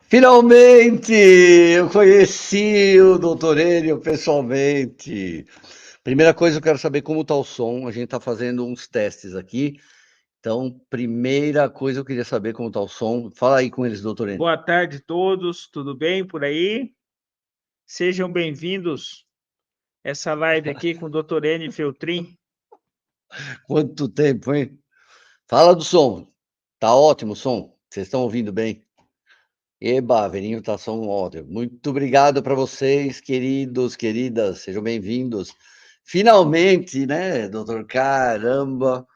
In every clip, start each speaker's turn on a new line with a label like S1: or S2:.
S1: Finalmente eu conheci o doutor Enio pessoalmente. Primeira coisa, eu quero saber como está o som. A gente está fazendo uns testes aqui. Então, primeira coisa, eu queria saber como está o som. Fala aí com eles, doutor Enio.
S2: Boa tarde a todos, tudo bem por aí? Sejam bem-vindos a essa live aqui com o Dr. N. Feltrin.
S1: Quanto tempo, hein? Fala do som. Tá ótimo o som. Vocês estão ouvindo bem? Eba, Verinho, tá som ótimo. Muito obrigado para vocês, queridos, queridas. Sejam bem-vindos. Finalmente, né, doutor? Caramba.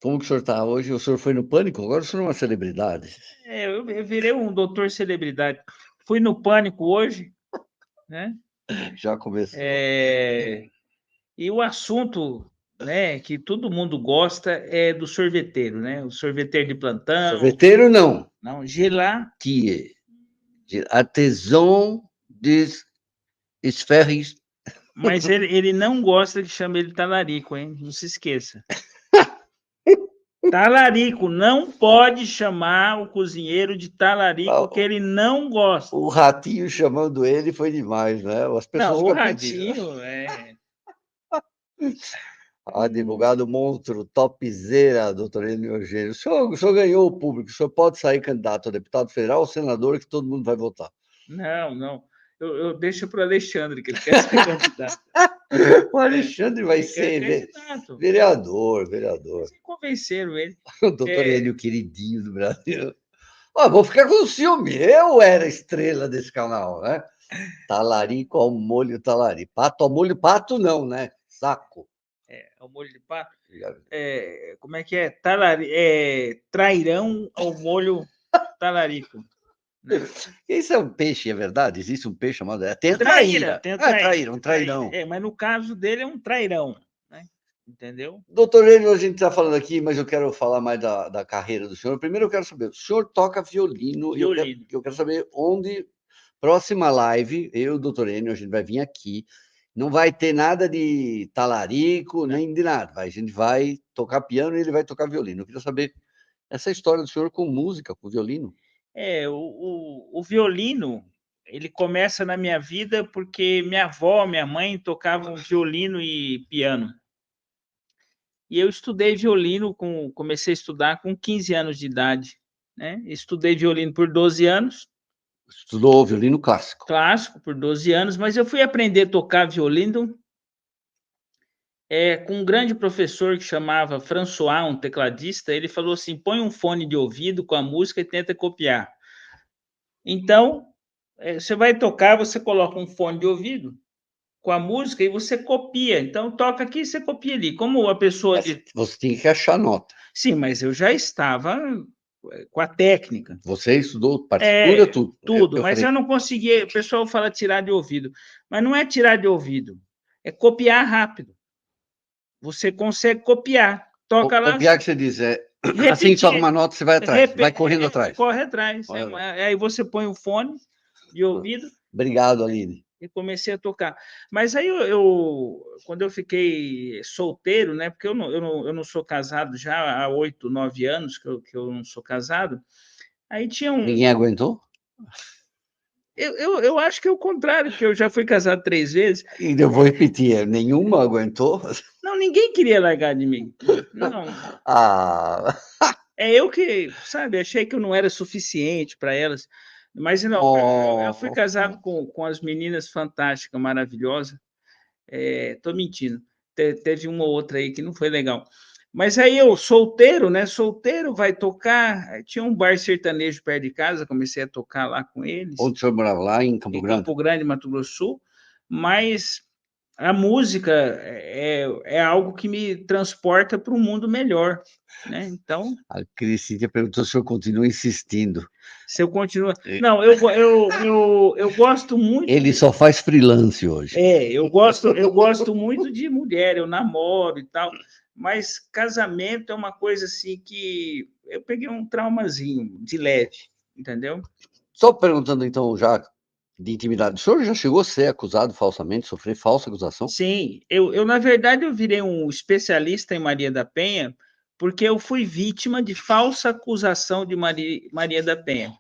S1: Como que o senhor está hoje? O senhor foi no Pânico? Agora o senhor é uma celebridade.
S2: Eu virei um doutor celebridade. Fui no Pânico hoje, né?
S1: Já começou.
S2: E o assunto, né, que todo mundo gosta é do sorveteiro, né? O sorveteiro de plantão,
S1: Sorveteiro não.
S2: não, gelá.
S1: Que é artesão des esferris.
S2: Mas ele não gosta que chame ele talarico, hein? Não se esqueça. Talarico, não pode chamar o cozinheiro de talarico, que ele não gosta.
S1: O ratinho chamando ele foi demais, né? As
S2: Não,
S1: pessoas
S2: o
S1: ficam pedindo.
S2: ratinho
S1: Advogado monstro, topzera, doutor Enio Eugênio. O senhor ganhou o público, o senhor pode sair candidato a deputado federal ou senador, que todo mundo vai votar.
S2: Não. Eu deixo para o Alexandre, que ele quer ser candidato.
S1: O Alexandre vai
S2: Ele quer
S1: ser
S2: candidato.
S1: vereador.
S2: Vocês convenceram ele.
S1: O doutor Enio, queridinho do Brasil. Vou ficar com ciúme. Eu era a estrela desse canal, né? Talarico ao molho talarico. Pato ao molho pato não, né? Saco.
S2: O molho de pato. Como é que é? Trairão ao molho talarico.
S1: Né? Isso é um peixe, é verdade? Existe um peixe chamado... Tem a
S2: traíra.
S1: Tem traíra, um trairão.
S2: Mas no caso dele é um trairão, né? Entendeu?
S1: Doutor Enio, a gente está falando aqui, mas eu quero falar mais da carreira do senhor. Primeiro eu quero saber, o senhor toca violino. E eu quero saber onde... Próxima live, eu e o doutor Enio, a gente vai vir aqui. Não vai ter nada de talarico, nem de nada. A gente vai tocar piano e ele vai tocar violino. Eu queria saber essa história do senhor com música, com violino.
S2: O violino, ele começa na minha vida porque minha avó, minha mãe tocavam violino e piano. E eu estudei violino, comecei a estudar com 15 anos de idade, né? Estudei violino por 12 anos.
S1: Estudou violino clássico.
S2: Clássico, por 12 anos, mas eu fui aprender a tocar violino com um grande professor que chamava François, um tecladista. Ele falou assim: põe um fone de ouvido com a música e tenta copiar. Então, você vai tocar, você coloca um fone de ouvido com a música e você copia. Então, toca aqui e você copia ali. Como a pessoa...
S1: Você tem que achar nota.
S2: Sim, mas eu já estava com a técnica.
S1: Você estudou partitura, tudo?
S2: Tudo, mas eu não conseguia... O pessoal fala tirar de ouvido. Mas não é tirar de ouvido. É copiar rápido. Você consegue copiar. Toca lá...
S1: Copiar que você diz, assim toca uma nota, você vai atrás, vai correndo atrás.
S2: Corre atrás. Aí você põe o fone de ouvido.
S1: Obrigado, Aline.
S2: E comecei a tocar. Mas aí quando eu fiquei solteiro, né? Porque eu não sou casado já há 8, 9 anos que eu não sou casado. Aí tinha um...
S1: Ninguém aguentou?
S2: Eu acho que é o contrário, que eu já fui casado 3 vezes.
S1: E eu vou repetir, nenhuma aguentou?
S2: Não, ninguém queria largar de mim. Não. Eu que, sabe, achei que eu não era suficiente para elas. Mas não, eu fui casado com as meninas fantásticas, maravilhosas. Tô mentindo. Teve uma ou outra aí que não foi legal. Mas aí eu, solteiro, né? Solteiro, vai tocar. Tinha um bar sertanejo perto de casa, comecei a tocar lá com eles.
S1: Onde o senhor morava? Lá em Campo Grande?
S2: Em Campo Grande, Mato Grosso do Sul. Mas a música é algo que me transporta para um mundo melhor, né? Então...
S1: A Cristina perguntou se o senhor continua insistindo.
S2: Se eu continuo... Não, eu gosto muito...
S1: Ele só faz freelance hoje.
S2: Eu gosto muito de mulher, eu namoro e tal, mas casamento é uma coisa assim que eu peguei um traumazinho de leve, entendeu?
S1: Só perguntando então já de intimidade, o senhor já chegou a ser acusado falsamente, sofrer falsa acusação?
S2: Sim, na verdade eu virei um especialista em Maria da Penha porque eu fui vítima de falsa acusação de Maria da Penha.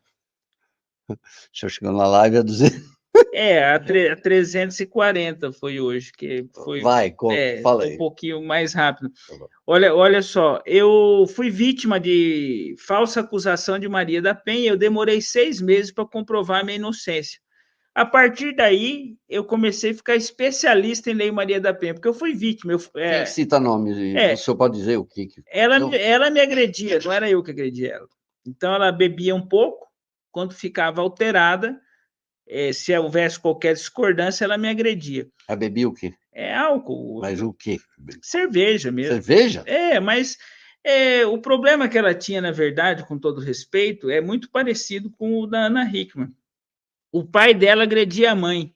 S1: Já chegando na live a 200.
S2: A 340 foi hoje, que foi
S1: Vai, fala
S2: um
S1: aí.
S2: pouquinho mais rápido. Olha só, eu fui vítima de falsa acusação de Maria da Penha, eu demorei 6 meses para comprovar a minha inocência. A partir daí, eu comecei a ficar especialista em Lei Maria da Penha, porque eu fui vítima.
S1: Quem cita nomes? O senhor pode dizer o que?
S2: Ela me agredia, não era eu que agredia ela. Então, ela bebia um pouco, quando ficava alterada, se houvesse qualquer discordância, ela me agredia.
S1: Ela bebia o quê?
S2: Álcool.
S1: Mas o quê?
S2: Cerveja mesmo.
S1: Cerveja?
S2: Mas o problema que ela tinha, na verdade, com todo respeito, é muito parecido com o da Ana Hickman. O pai dela agredia a mãe.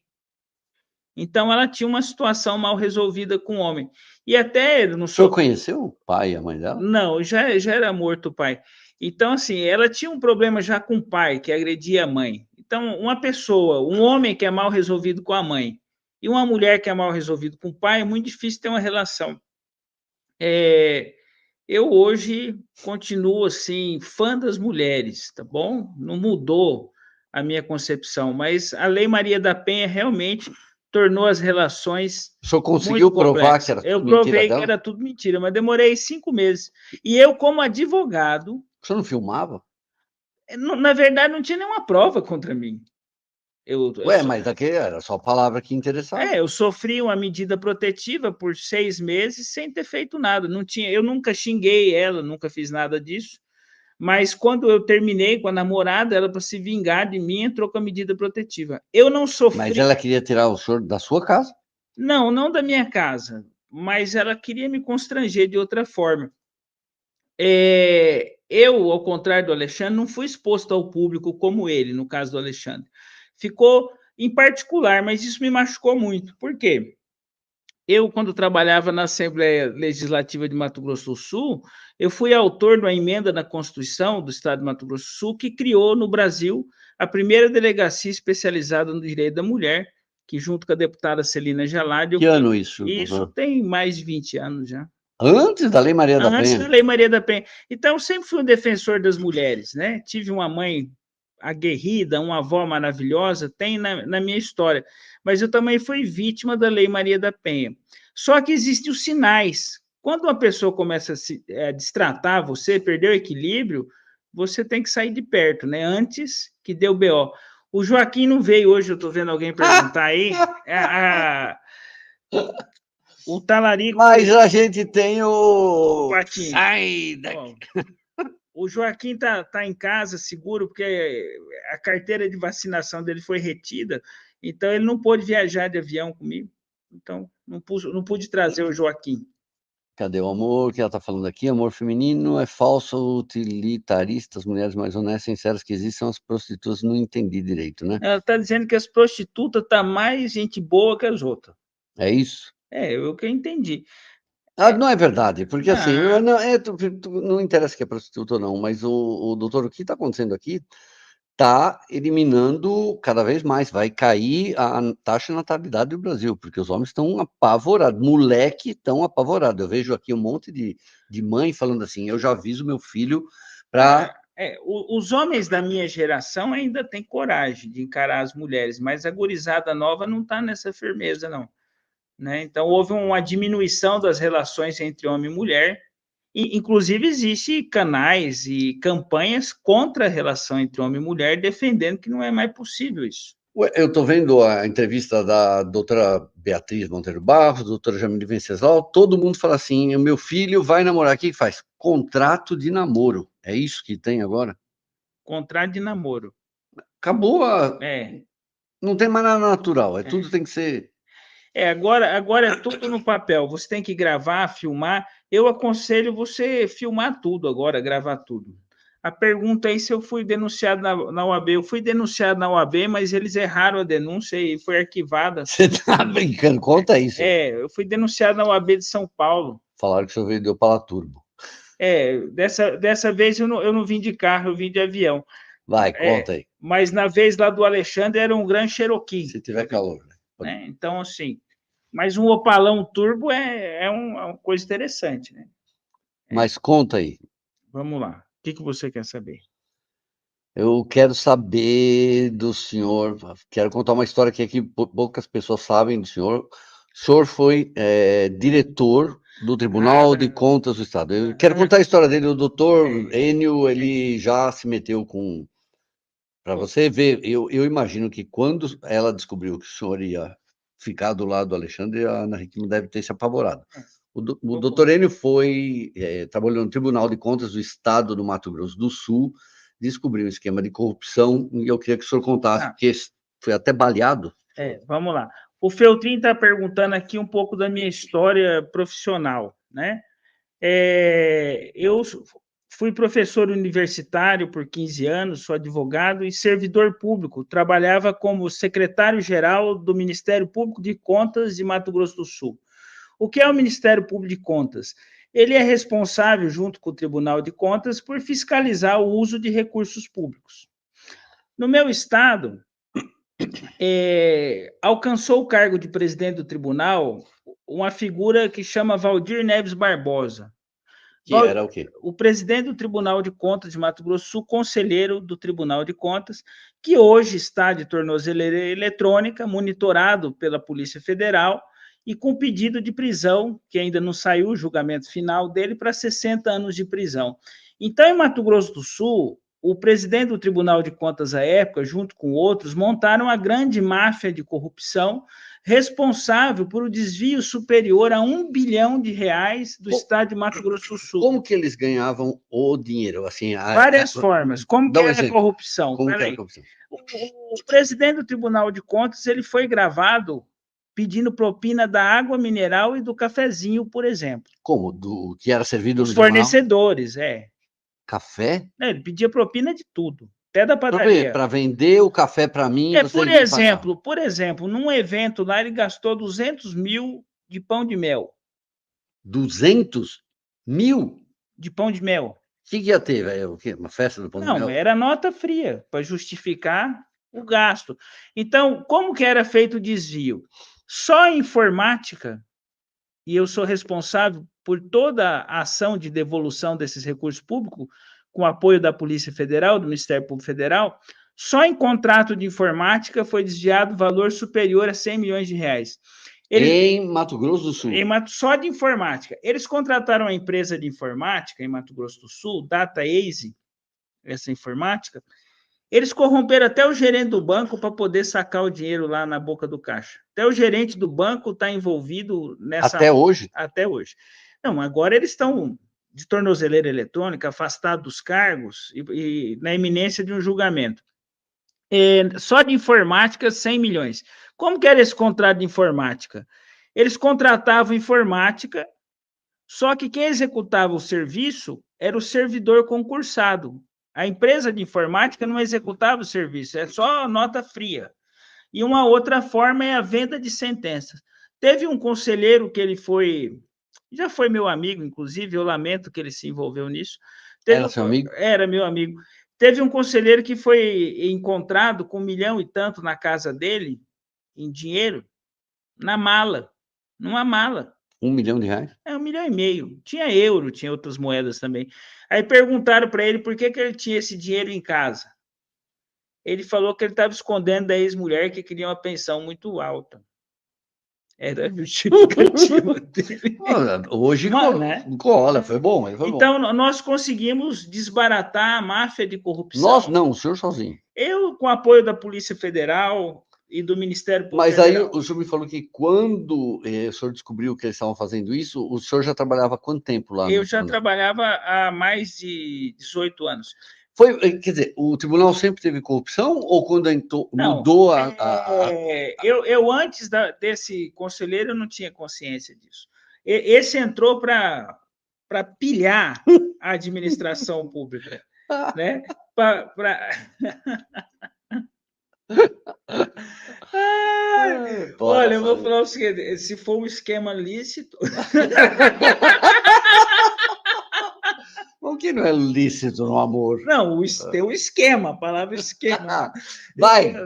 S2: Então, ela tinha uma situação mal resolvida com o homem. E até...
S1: O senhor conheceu o pai e a mãe dela?
S2: Não, já era morto o pai. Então, assim, ela tinha um problema já com o pai, que agredia a mãe. Então, uma pessoa, um homem que é mal resolvido com a mãe e uma mulher que é mal resolvido com o pai, é muito difícil ter uma relação. Eu hoje continuo, assim, fã das mulheres, tá bom? Não mudou a minha concepção, mas a Lei Maria da Penha realmente tornou as relações
S1: o senhor conseguiu
S2: muito
S1: provar
S2: complexas.
S1: que era tudo
S2: Eu
S1: mentira
S2: provei que
S1: dela?
S2: era tudo mentira, mas demorei 5 meses. E eu, como advogado...
S1: O senhor não filmava?
S2: Na verdade, não tinha nenhuma prova contra mim.
S1: Mas aqui era só a palavra que interessava.
S2: Eu sofri uma medida protetiva por 6 meses sem ter feito nada. Eu nunca xinguei ela, nunca fiz nada disso. Mas quando eu terminei com a namorada, ela, para se vingar de mim, entrou com a medida protetiva. Eu não sofri.
S1: Mas ela queria tirar o senhor da sua casa?
S2: Não da minha casa, mas ela queria me constranger de outra forma. Eu, ao contrário do Alexandre, não fui exposto ao público como ele, no caso do Alexandre. Ficou em particular, mas isso me machucou muito. Por quê? Eu, quando trabalhava na Assembleia Legislativa de Mato Grosso do Sul, eu fui autor de uma emenda na Constituição do Estado de Mato Grosso do Sul que criou no Brasil a primeira delegacia especializada no direito da mulher, que junto com a deputada Celina Jalad...
S1: Que ano isso?
S2: Isso tem mais de 20 anos já.
S1: Antes da Lei Maria da Penha?
S2: Antes da Lei Maria da Penha. Então, eu sempre fui um defensor das mulheres, né? Tive uma mãe aguerrida, uma avó maravilhosa, tem na minha história. Mas eu também fui vítima da Lei Maria da Penha. Só que existem os sinais. Quando uma pessoa começa a destratar você, perder o equilíbrio, você tem que sair de perto, né? Antes que dê o BO. O Joaquim não veio hoje, eu estou vendo alguém perguntar aí. O talarico...
S1: Mas a gente tem o...
S2: Joaquim.
S1: Sai daqui.
S2: O Joaquim tá em casa seguro, porque a carteira de vacinação dele foi retida, então ele não pôde viajar de avião comigo. Então, não pude trazer o Joaquim.
S1: Cadê o amor que ela está falando aqui? Amor feminino é falso, utilitarista, as mulheres mais honestas e sinceras que existem são as prostitutas, não entendi direito, né?
S2: Ela está dizendo que as prostitutas tá mais gente boa que as outras.
S1: É isso?
S2: Eu que entendi.
S1: Não é verdade, porque assim, não interessa que é prostituta ou não, mas doutor, o que está acontecendo aqui está eliminando cada vez mais, vai cair a taxa de natalidade do Brasil, porque os homens estão apavorados, moleque estão apavorados. Eu vejo aqui um monte de mãe falando assim, eu já aviso meu filho para...
S2: Os homens da minha geração ainda têm coragem de encarar as mulheres, mas a gurizada nova não está nessa firmeza, não. Né? Então, houve uma diminuição das relações entre homem e mulher, e, inclusive, existem canais e campanhas contra a relação entre homem e mulher, defendendo que não é mais possível isso.
S1: Eu estou vendo a entrevista da doutora Beatriz Monteiro Barros, doutora Jamile Venceslau, todo mundo fala assim, o meu filho vai namorar, o que faz? Contrato de namoro, é isso que tem agora?
S2: Contrato de namoro.
S1: Acabou Não tem mais nada natural, tudo tem que ser...
S2: Agora é tudo no papel. Você tem que gravar, filmar. Eu aconselho você filmar tudo agora, gravar tudo. A pergunta aí se eu fui denunciado na UAB. Eu fui denunciado na UAB, mas eles erraram a denúncia e foi arquivada.
S1: Você tá brincando? Conta isso.
S2: Eu fui denunciado na UAB de São Paulo.
S1: Falaram que o senhor veio de Opala Turbo.
S2: Dessa vez eu não vim de carro, eu vim de avião.
S1: Vai, conta aí.
S2: Mas na vez lá do Alexandre era um Grand Cherokee.
S1: Se tiver calor,
S2: né? Então, assim, mas um Opalão Turbo é uma coisa interessante, né?
S1: Mas conta aí.
S2: Vamos lá. O que você quer saber?
S1: Eu quero saber do senhor, quero contar uma história que aqui poucas pessoas sabem do senhor. O senhor foi diretor do
S2: Ah,
S1: Tribunal de Contas do Estado. Eu quero
S2: ah,
S1: contar a história dele. O doutor
S2: é,
S1: Enio,
S2: é.
S1: ele já se meteu com... Para você ver, eu imagino que quando ela descobriu que o senhor ia ficar do lado do Alexandre, a Ana Hickman deve ter se apavorado. O
S2: Vou
S1: doutor
S2: contar.
S1: Enio trabalhou no Tribunal de Contas do Estado do Mato Grosso do Sul, descobriu um esquema de corrupção e eu queria que o senhor contasse,
S2: Ah,
S1: porque foi até baleado.
S2: vamos lá. O Feltrin está perguntando aqui um pouco da minha história profissional, né? Eu fui professor universitário por 15 anos, sou advogado e servidor público. Trabalhava como secretário-geral do Ministério Público de Contas de Mato Grosso do Sul. O que é o Ministério Público de Contas? Ele é responsável, junto com o Tribunal de Contas, por fiscalizar o uso de recursos públicos. No meu estado, alcançou o cargo de presidente do tribunal uma figura que chama Valdir Neves Barbosa.
S1: Que era o quê?
S2: O presidente do Tribunal de Contas de Mato Grosso do Sul, conselheiro do Tribunal de Contas, que hoje está de tornozeleira eletrônica, monitorado pela Polícia Federal e com pedido de prisão, que ainda não saiu o julgamento final dele, para 60 anos de prisão. Então, em Mato Grosso do Sul, o presidente do Tribunal de Contas à época, junto com outros, montaram uma grande máfia de corrupção responsável por um desvio superior a R$ 1 bilhão do estado de Mato Grosso do Sul.
S1: Como que eles ganhavam o dinheiro? Assim,
S2: Várias formas. Como
S1: dá
S2: que
S1: um
S2: era a
S1: exemplo.
S2: corrupção?
S1: Como que era a
S2: Peraí.
S1: corrupção?
S2: O presidente do Tribunal de Contas ele foi gravado pedindo propina da água mineral e do cafezinho, por exemplo.
S1: Como? Do que era servido
S2: Os
S1: no tribunal?
S2: fornecedores,
S1: Café?
S2: Ele pedia propina de tudo, até da padaria.
S1: Para vender o café para mim, você me passava.
S2: Por exemplo, num evento lá, ele gastou 200 mil de pão de mel.
S1: 200.000?
S2: De pão de mel.
S1: O que ia ter, velho? O quê? Uma festa do pão de
S2: Não,
S1: mel?
S2: era nota fria, para justificar o gasto. Então, como que era feito o desvio? Só a informática, e eu sou responsável por toda a ação de devolução desses recursos públicos, com apoio da Polícia Federal, do Ministério Público Federal, só em contrato de informática foi desviado valor superior a 100 milhões de reais.
S1: Em Mato Grosso do Sul.
S2: Só de informática. Eles contrataram uma empresa de informática em Mato Grosso do Sul, DataEase, essa informática, eles corromperam até o gerente do banco para poder sacar o dinheiro lá na boca do caixa. Até o gerente do banco está envolvido nessa...
S1: Até hoje?
S2: Até hoje. Não, agora eles estão de tornozeleira eletrônica, afastados dos cargos e na iminência de um julgamento. Só de informática, 100 milhões. Como que era esse contrato de informática? Eles contratavam informática, só que quem executava o serviço era o servidor concursado. A empresa de informática não executava o serviço, é só nota fria. E uma outra forma é a venda de sentenças. Teve um conselheiro que ele foi, já foi meu amigo, inclusive, eu lamento que ele se envolveu nisso.
S1: Era seu amigo?
S2: Era meu amigo. Teve um conselheiro que foi encontrado com 1 milhão e tanto na casa dele, em dinheiro, na mala, numa mala.
S1: R$ 1 milhão?
S2: 1,5 milhão. Tinha euro, tinha outras moedas também. Aí perguntaram para ele por que ele tinha esse dinheiro em casa. Ele falou que ele estava escondendo da ex-mulher que queria uma pensão muito alta. Era a justificativa dele.
S1: Hoje cola, foi bom. Foi
S2: então,
S1: bom.
S2: nós conseguimos desbaratar a máfia de corrupção.
S1: Nós não, o senhor sozinho.
S2: Eu, com apoio da Polícia Federal e do Ministério Público
S1: Mas
S2: Federal.
S1: aí o senhor me falou que quando o senhor descobriu que eles estavam fazendo isso, o senhor já trabalhava há quanto tempo lá?
S2: Eu já trabalhava há mais de 18 anos.
S1: Quer dizer, o tribunal sempre teve corrupção ou quando mudou
S2: Eu antes desse conselheiro, eu não tinha consciência disso. Esse entrou para pilhar a administração pública, né? Olha, eu vou falar o seguinte, se for um esquema lícito...
S1: O que não é lícito no amor?
S2: Não, tem um esquema, a palavra esquema.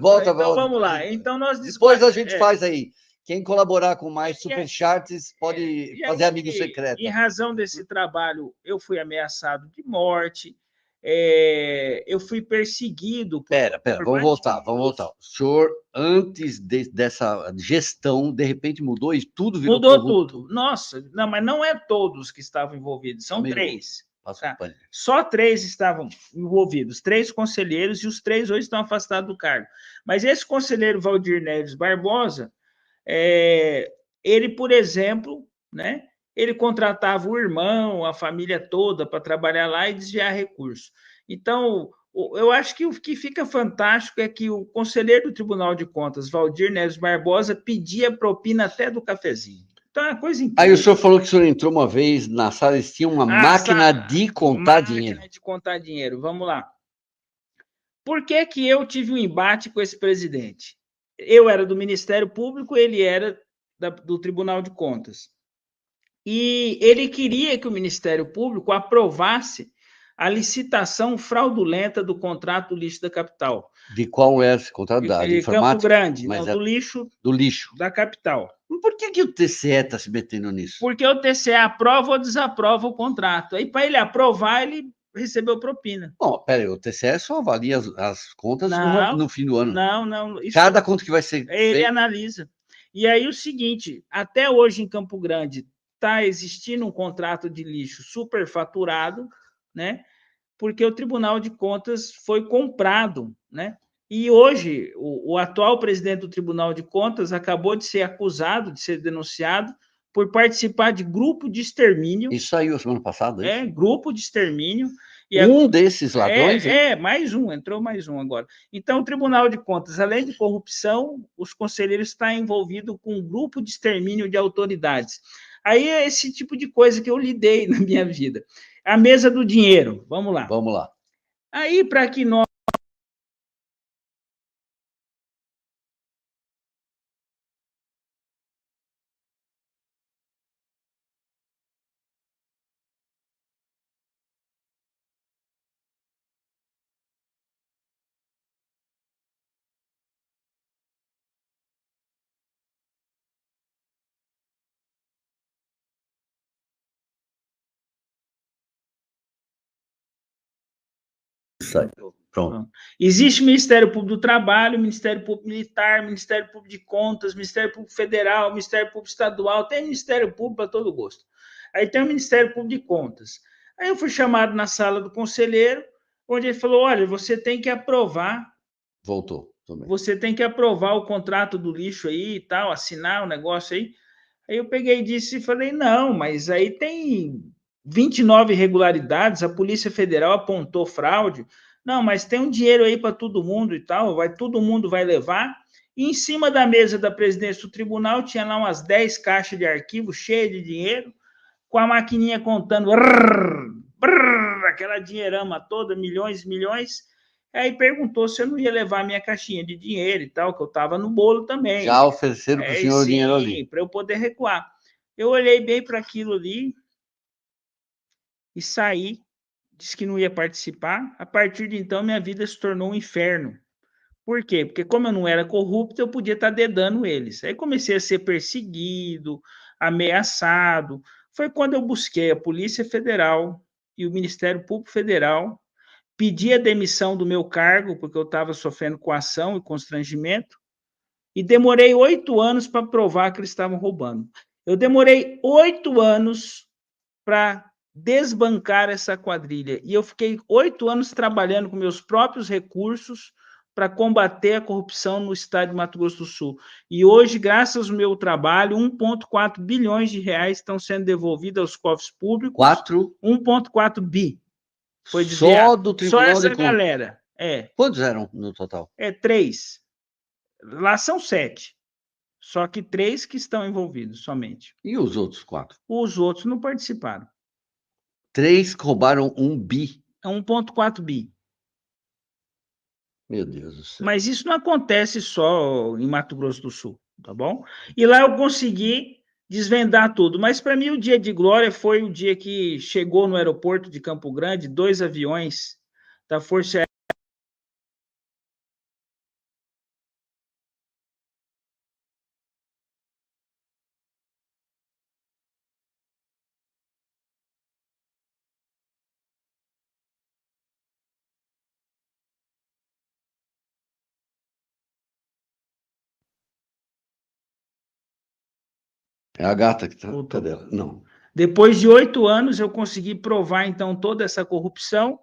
S1: Volta.
S2: Então, vamos lá. Então,
S1: depois a gente faz aí. Quem colaborar com mais superchats pode fazer amigo secreto.
S2: Em razão desse trabalho, eu fui ameaçado de morte, eu fui perseguido
S1: Pera,
S2: por
S1: vamos voltar, vamos
S2: bandidos.
S1: voltar. O senhor, antes dessa gestão, de repente mudou e tudo virou
S2: Mudou
S1: corrupto?
S2: tudo. Nossa, não, mas não é todos que estavam envolvidos,
S1: Tá
S2: são
S1: meio...
S2: três.
S1: Passa o
S2: Tá?
S1: pano.
S2: Só três estavam envolvidos, três conselheiros, e os três hoje estão afastados do cargo. Mas esse conselheiro Valdir Neves Barbosa, ele, por exemplo, né, ele contratava o irmão, a família toda para trabalhar lá e desviar recursos. Então, eu acho que o que fica fantástico é que o conselheiro do Tribunal de Contas, Valdir Neves Barbosa, pedia propina até do cafezinho. Então, é uma coisa
S1: Aí o
S2: incrível.
S1: senhor falou que o senhor entrou uma vez na sala, eles tinham uma máquina de contar dinheiro.
S2: Máquina de contar dinheiro. Vamos lá. Por que que eu tive um embate com esse presidente? Eu era do Ministério Público, ele era do Tribunal de Contas. E ele queria que o Ministério Público aprovasse a licitação fraudulenta do contrato do lixo da capital.
S1: De qual é esse contrato? Da de
S2: Campo
S1: informática?
S2: Grande,
S1: Mas
S2: não,
S1: é
S2: do lixo
S1: do lixo.
S2: da capital.
S1: Por que o TCE está se metendo nisso?
S2: Porque o TCE aprova ou desaprova o contrato. Aí, para ele aprovar, ele recebeu propina.
S1: Bom, peraí, o TCE só avalia as contas
S2: Não,
S1: no fim do ano.
S2: não.
S1: Cada conta que vai ser
S2: ele
S1: feita.
S2: analisa. E aí o seguinte, até hoje em Campo Grande está existindo um contrato de lixo superfaturado, né? Porque o Tribunal de Contas foi comprado, né? E hoje o atual presidente do Tribunal de Contas acabou de ser acusado, de ser denunciado por participar de grupo de extermínio.
S1: Isso saiu semana passada, é isso?
S2: Grupo de extermínio. E
S1: Um desses ladrões,
S2: mais um, entrou mais um agora. Então, o Tribunal de Contas, além de corrupção, os conselheiros estão envolvidos com um grupo de extermínio de autoridades. Aí é esse tipo de coisa que eu lidei na minha vida. A mesa do dinheiro, vamos lá.
S1: Vamos lá.
S2: Aí, para que nós
S1: Isso aí. Pronto.
S2: Existe o Ministério Público do Trabalho, Ministério Público Militar, Ministério Público de Contas, Ministério Público Federal, Ministério Público Estadual, tem Ministério Público para todo gosto. Aí tem o Ministério Público de Contas. Aí eu fui chamado na sala do conselheiro, onde ele falou: olha, você tem que aprovar.
S1: Voltou.
S2: Você tem que aprovar o contrato do lixo aí e tal, assinar o negócio aí. Aí eu peguei e disse e falei: não, mas aí tem 29 irregularidades, a Polícia Federal apontou fraude. Não, mas tem um dinheiro aí para todo mundo e tal, todo mundo vai levar. E em cima da mesa da presidência do tribunal tinha lá umas 10 caixas de arquivo cheias de dinheiro, com a maquininha contando aquela dinheirama toda, milhões e milhões. Aí perguntou se eu não ia levar minha caixinha de dinheiro e tal, que eu estava no bolo também.
S1: Já ofereceram para o senhor o dinheiro ali.
S2: Para eu poder recuar. Eu olhei bem para aquilo ali e saí, disse que não ia participar. A partir de então, minha vida se tornou um inferno. Por quê? Porque como eu não era corrupto, eu podia estar dedando eles. Aí comecei a ser perseguido, ameaçado. Foi quando eu busquei a Polícia Federal e o Ministério Público Federal, pedi a demissão do meu cargo, porque eu estava sofrendo coação e constrangimento, e demorei 8 anos para provar que eles estavam roubando. Eu demorei 8 anos para desbancar essa quadrilha. E eu fiquei 8 anos trabalhando com meus próprios recursos para combater a corrupção no estado de Mato Grosso do Sul. E hoje, graças ao meu trabalho, 1,4 bilhões de reais estão sendo devolvidos aos cofres públicos. 1,4 bi. Foi
S1: só
S2: desviado.
S1: do
S2: Só
S1: Tribunal de
S2: essa
S1: Contas.
S2: galera.
S1: Quantos eram no total?
S2: 3. Lá são 7. Só que 3 que estão envolvidos somente.
S1: E os outros 4?
S2: Os outros não participaram.
S1: 3 roubaram 1 bi.
S2: É 1,4 bi.
S1: Meu Deus do céu.
S2: Mas isso não acontece só em Mato Grosso do Sul, tá bom? E lá eu consegui desvendar tudo. Mas para mim o dia de glória foi o dia que chegou no aeroporto de Campo Grande 2 aviões da Força
S1: É a gata que está. Cadê ela? Não.
S2: Depois de 8 anos, eu consegui provar, então, toda essa corrupção.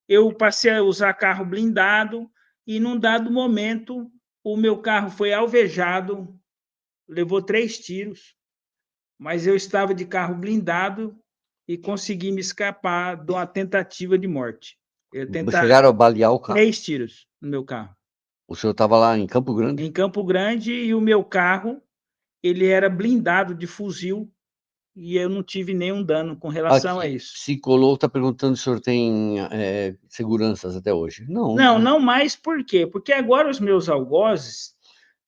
S2: Eu passei a usar carro blindado e, num dado momento, o meu carro foi alvejado, levou 3 tiros, mas eu estava de carro blindado e consegui me escapar de uma tentativa de morte.
S1: Chegaram a balear o carro?
S2: 3 tiros no meu carro.
S1: O senhor estava lá em Campo Grande?
S2: Em Campo Grande, e o meu carro, ele era blindado de fuzil, e eu não tive nenhum dano com relação a isso.
S1: Psicólogo está perguntando se o senhor tem seguranças até hoje. Não.
S2: Não mais. Por quê? Porque agora os meus algozes,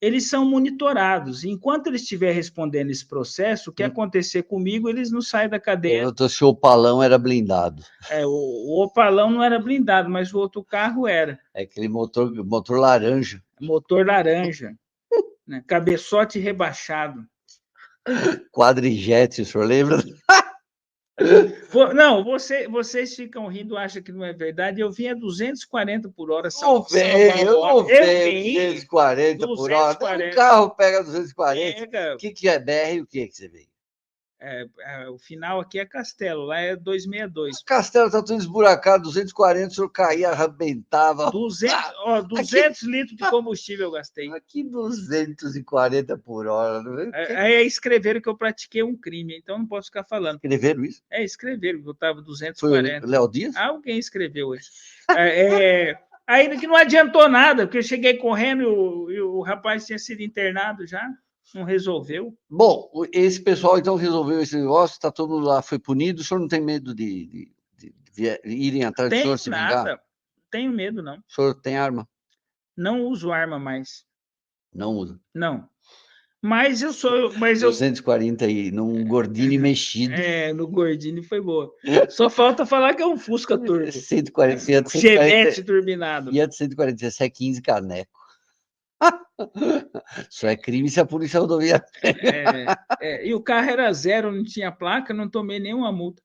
S2: eles são monitorados. Enquanto eles estiverem respondendo esse processo, o que acontecer comigo, eles não saem da cadeia.
S1: Perguntou se o Opalão era blindado.
S2: O Opalão não era blindado, mas o outro carro era.
S1: É aquele motor laranja.
S2: Motor laranja. Né? Cabeçote rebaixado.
S1: Quadrijet, o senhor lembra?
S2: Não, vocês ficam rindo, acham que não é verdade. Eu vinha 240 por hora.
S1: Eu não venho 240 por hora. O carro pega 240. O que é BR e o que você veio?
S2: O final aqui é Castelo, lá é 262.
S1: O Castelo está tudo esburacado, 240, o senhor caía, arrebentava.
S2: 200 litros de combustível eu gastei.
S1: Aqui 240 por hora.
S2: Aí escreveram que eu pratiquei um crime, então não posso ficar falando.
S1: Escreveram isso?
S2: Escreveram que eu estava 240.
S1: Foi o Léo Dias?
S2: Alguém escreveu isso. Ainda que não adiantou nada, porque eu cheguei correndo e o rapaz tinha sido internado já. Não resolveu.
S1: Bom, esse pessoal então resolveu esse negócio, está todo mundo lá, foi punido. O senhor não tem medo de irem atrás do senhor se vingar?
S2: Não tenho medo, não.
S1: O senhor tem arma?
S2: Não uso arma mais.
S1: Não usa?
S2: Não. Mas eu sou.
S1: 240 aí, num Gordini mexido.
S2: No Gordini foi boa. Só falta falar que é um Fusca Turbo.
S1: 140,
S2: Chevette turbinado.
S1: Fiat 140, isso é 15 caneco. Só é crime se a polícia rodoviária.
S2: E o carro era zero, não tinha placa, não tomei nenhuma multa.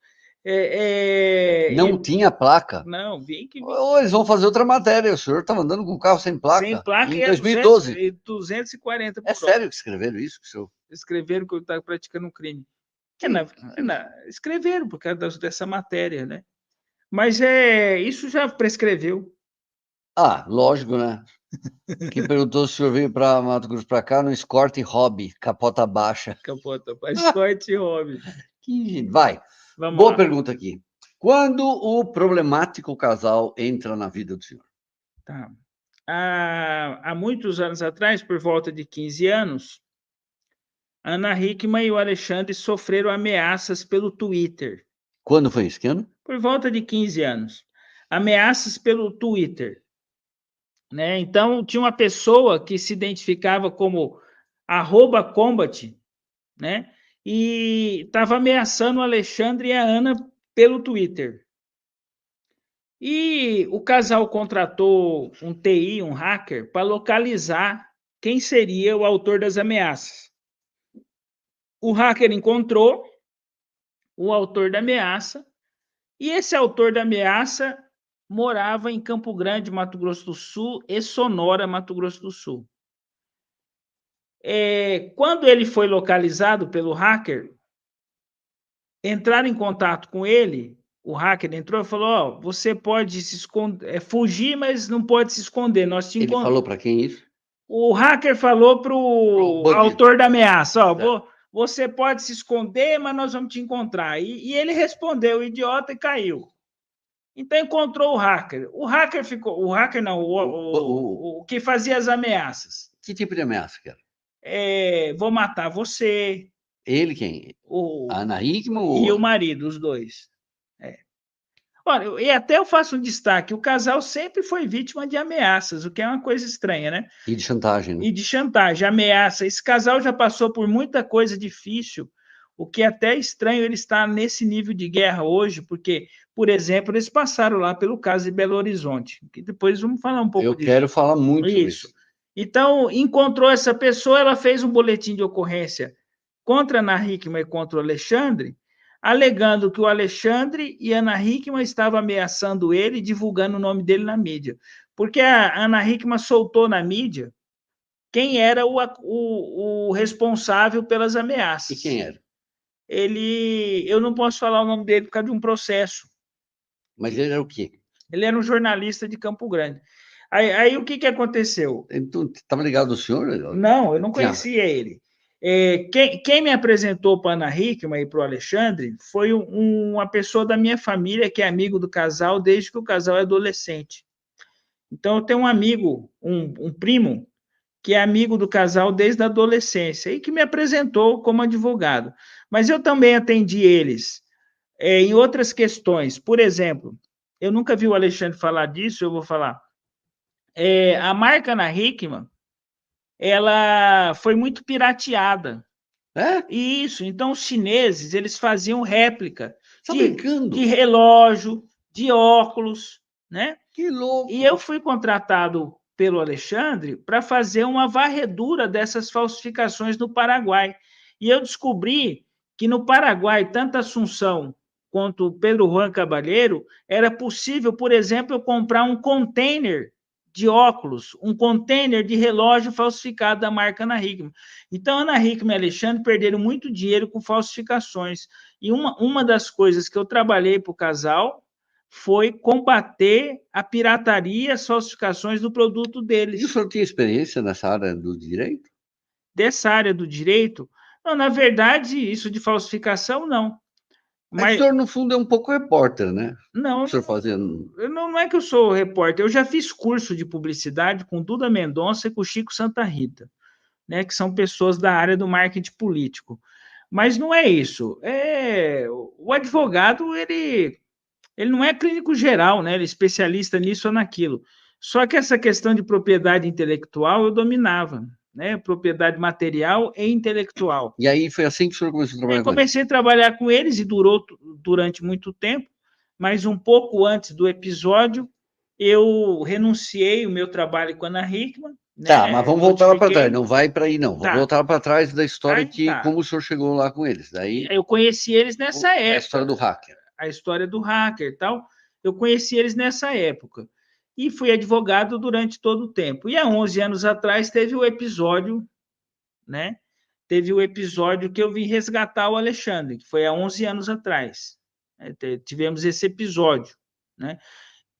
S1: Não tinha placa?
S2: Não, vi que.
S1: Eles vão fazer outra matéria. O senhor estava andando com o carro sem placa?
S2: Sem placa,
S1: em 2012.
S2: 240 por
S1: hora. Sério que escreveram isso, senhor?
S2: Escreveram que eu estava praticando um crime. Escreveram por causa dessa matéria, né? Mas isso já prescreveu.
S1: Lógico, né? Quem perguntou se o senhor veio para Mato Grosso para cá no Escort Hobby, capota baixa.
S2: Capota baixa, Escort Hobby.
S1: Vai.
S2: Vamos
S1: Boa
S2: lá.
S1: Pergunta aqui. Quando o problemático casal entra na vida do senhor?
S2: Tá. Há muitos anos atrás, por volta de 15 anos, a Ana Hickman e o Alexandre sofreram ameaças pelo Twitter.
S1: Quando foi isso? Que ano?
S2: Por volta de 15 anos. Ameaças pelo Twitter. Né? Então, tinha uma pessoa que se identificava como @combat, né? E estava ameaçando o Alexandre e a Ana pelo Twitter. E o casal contratou um TI, um hacker, para localizar quem seria o autor das ameaças. O hacker encontrou o autor da ameaça, e esse autor da ameaça morava em Campo Grande, Mato Grosso do Sul, e Sonora, Mato Grosso do Sul. Quando ele foi localizado pelo hacker, entraram em contato com ele, o hacker entrou e falou: você pode se esconder, fugir, mas não pode se esconder.
S1: Ele falou para quem isso?
S2: O hacker falou para o autor da ameaça: você pode se esconder, mas nós vamos te encontrar. E ele respondeu, o idiota, e caiu. Então encontrou o hacker. O hacker ficou. O hacker não, o que fazia as ameaças.
S1: Que tipo de ameaça, cara?
S2: Vou matar você.
S1: Ele quem? A Ana Hickman
S2: e o marido, os dois. Olha, e até eu faço um destaque: o casal sempre foi vítima de ameaças, o que é uma coisa estranha, né?
S1: E de chantagem, né?
S2: E de chantagem, ameaça. Esse casal já passou por muita coisa difícil, o que é até estranho ele estar nesse nível de guerra hoje, porque, por exemplo, eles passaram lá pelo caso de Belo Horizonte, que depois vamos falar um pouco disso.
S1: Eu quero falar muito
S2: isso. Então, encontrou essa pessoa, ela fez um boletim de ocorrência contra a Ana Hickman e contra o Alexandre, alegando que o Alexandre e a Ana Hickman estavam ameaçando ele, divulgando o nome dele na mídia. Porque a Ana Hickman soltou na mídia quem era o responsável pelas ameaças.
S1: E quem era?
S2: Eu não posso falar o nome dele por causa de um processo.
S1: Mas ele era o quê?
S2: Ele era um jornalista de Campo Grande. Aí o que aconteceu?
S1: Então, estava ligado ao senhor?
S2: Não, eu não conhecia ele. Quem me apresentou para a Ana Hickman e para o Alexandre foi uma pessoa da minha família que é amigo do casal desde que o casal é adolescente. Então, eu tenho um amigo, um primo, que é amigo do casal desde a adolescência e que me apresentou como advogado. Mas eu também atendi eles em outras questões. Por exemplo, eu nunca vi o Alexandre falar disso, eu vou falar. A marca Ana Hickman, ela foi muito pirateada.
S1: É?
S2: Isso, então os chineses, eles faziam réplica
S1: Tá brincando?
S2: de relógio, de óculos, né?
S1: Que louco!
S2: E eu fui contratado pelo Alexandre para fazer uma varredura dessas falsificações no Paraguai. E eu descobri que no Paraguai, tanto Assunção quanto Pedro Juan Cabalheiro, era possível, por exemplo, eu comprar um container de óculos, um container de relógio falsificado da marca Ana Hickman. Então, Ana Hickman e Alexandre perderam muito dinheiro com falsificações. E uma das coisas que eu trabalhei para o casal foi combater a pirataria e as falsificações do produto deles.
S1: E o senhor tinha experiência nessa área do direito?
S2: Dessa área do direito? Não, na verdade, isso de falsificação, não.
S1: Mas o senhor, no fundo, é um pouco repórter, né?
S2: Não,
S1: o senhor fazendo...
S2: não é que eu sou repórter, eu já fiz curso de publicidade com Duda Mendonça e com Chico Santa Rita, né, que são pessoas da área do marketing político. Mas não é isso. O advogado, ele não é clínico geral, né? Ele é especialista nisso ou naquilo. Só que essa questão de propriedade intelectual eu dominava, né? Propriedade material e intelectual.
S1: E aí foi assim que o senhor começou a trabalhar com eles?
S2: Comecei a trabalhar com eles e durou durante muito tempo, mas um pouco antes do episódio, eu renunciei o meu trabalho com a Ana Hickman. Né?
S1: Tá, mas vamos voltar lá para trás, não vai para aí não, vamos voltar para trás da história como o senhor chegou lá com eles. Daí,
S2: eu conheci eles nessa época.
S1: A história do hacker.
S2: A história do hacker e tal, eu conheci eles nessa época. E fui advogado durante todo o tempo. E há 11 anos atrás teve o episódio, né? Teve o episódio que eu vim resgatar o Alexandre, que foi há 11 anos atrás. Tivemos esse episódio, né?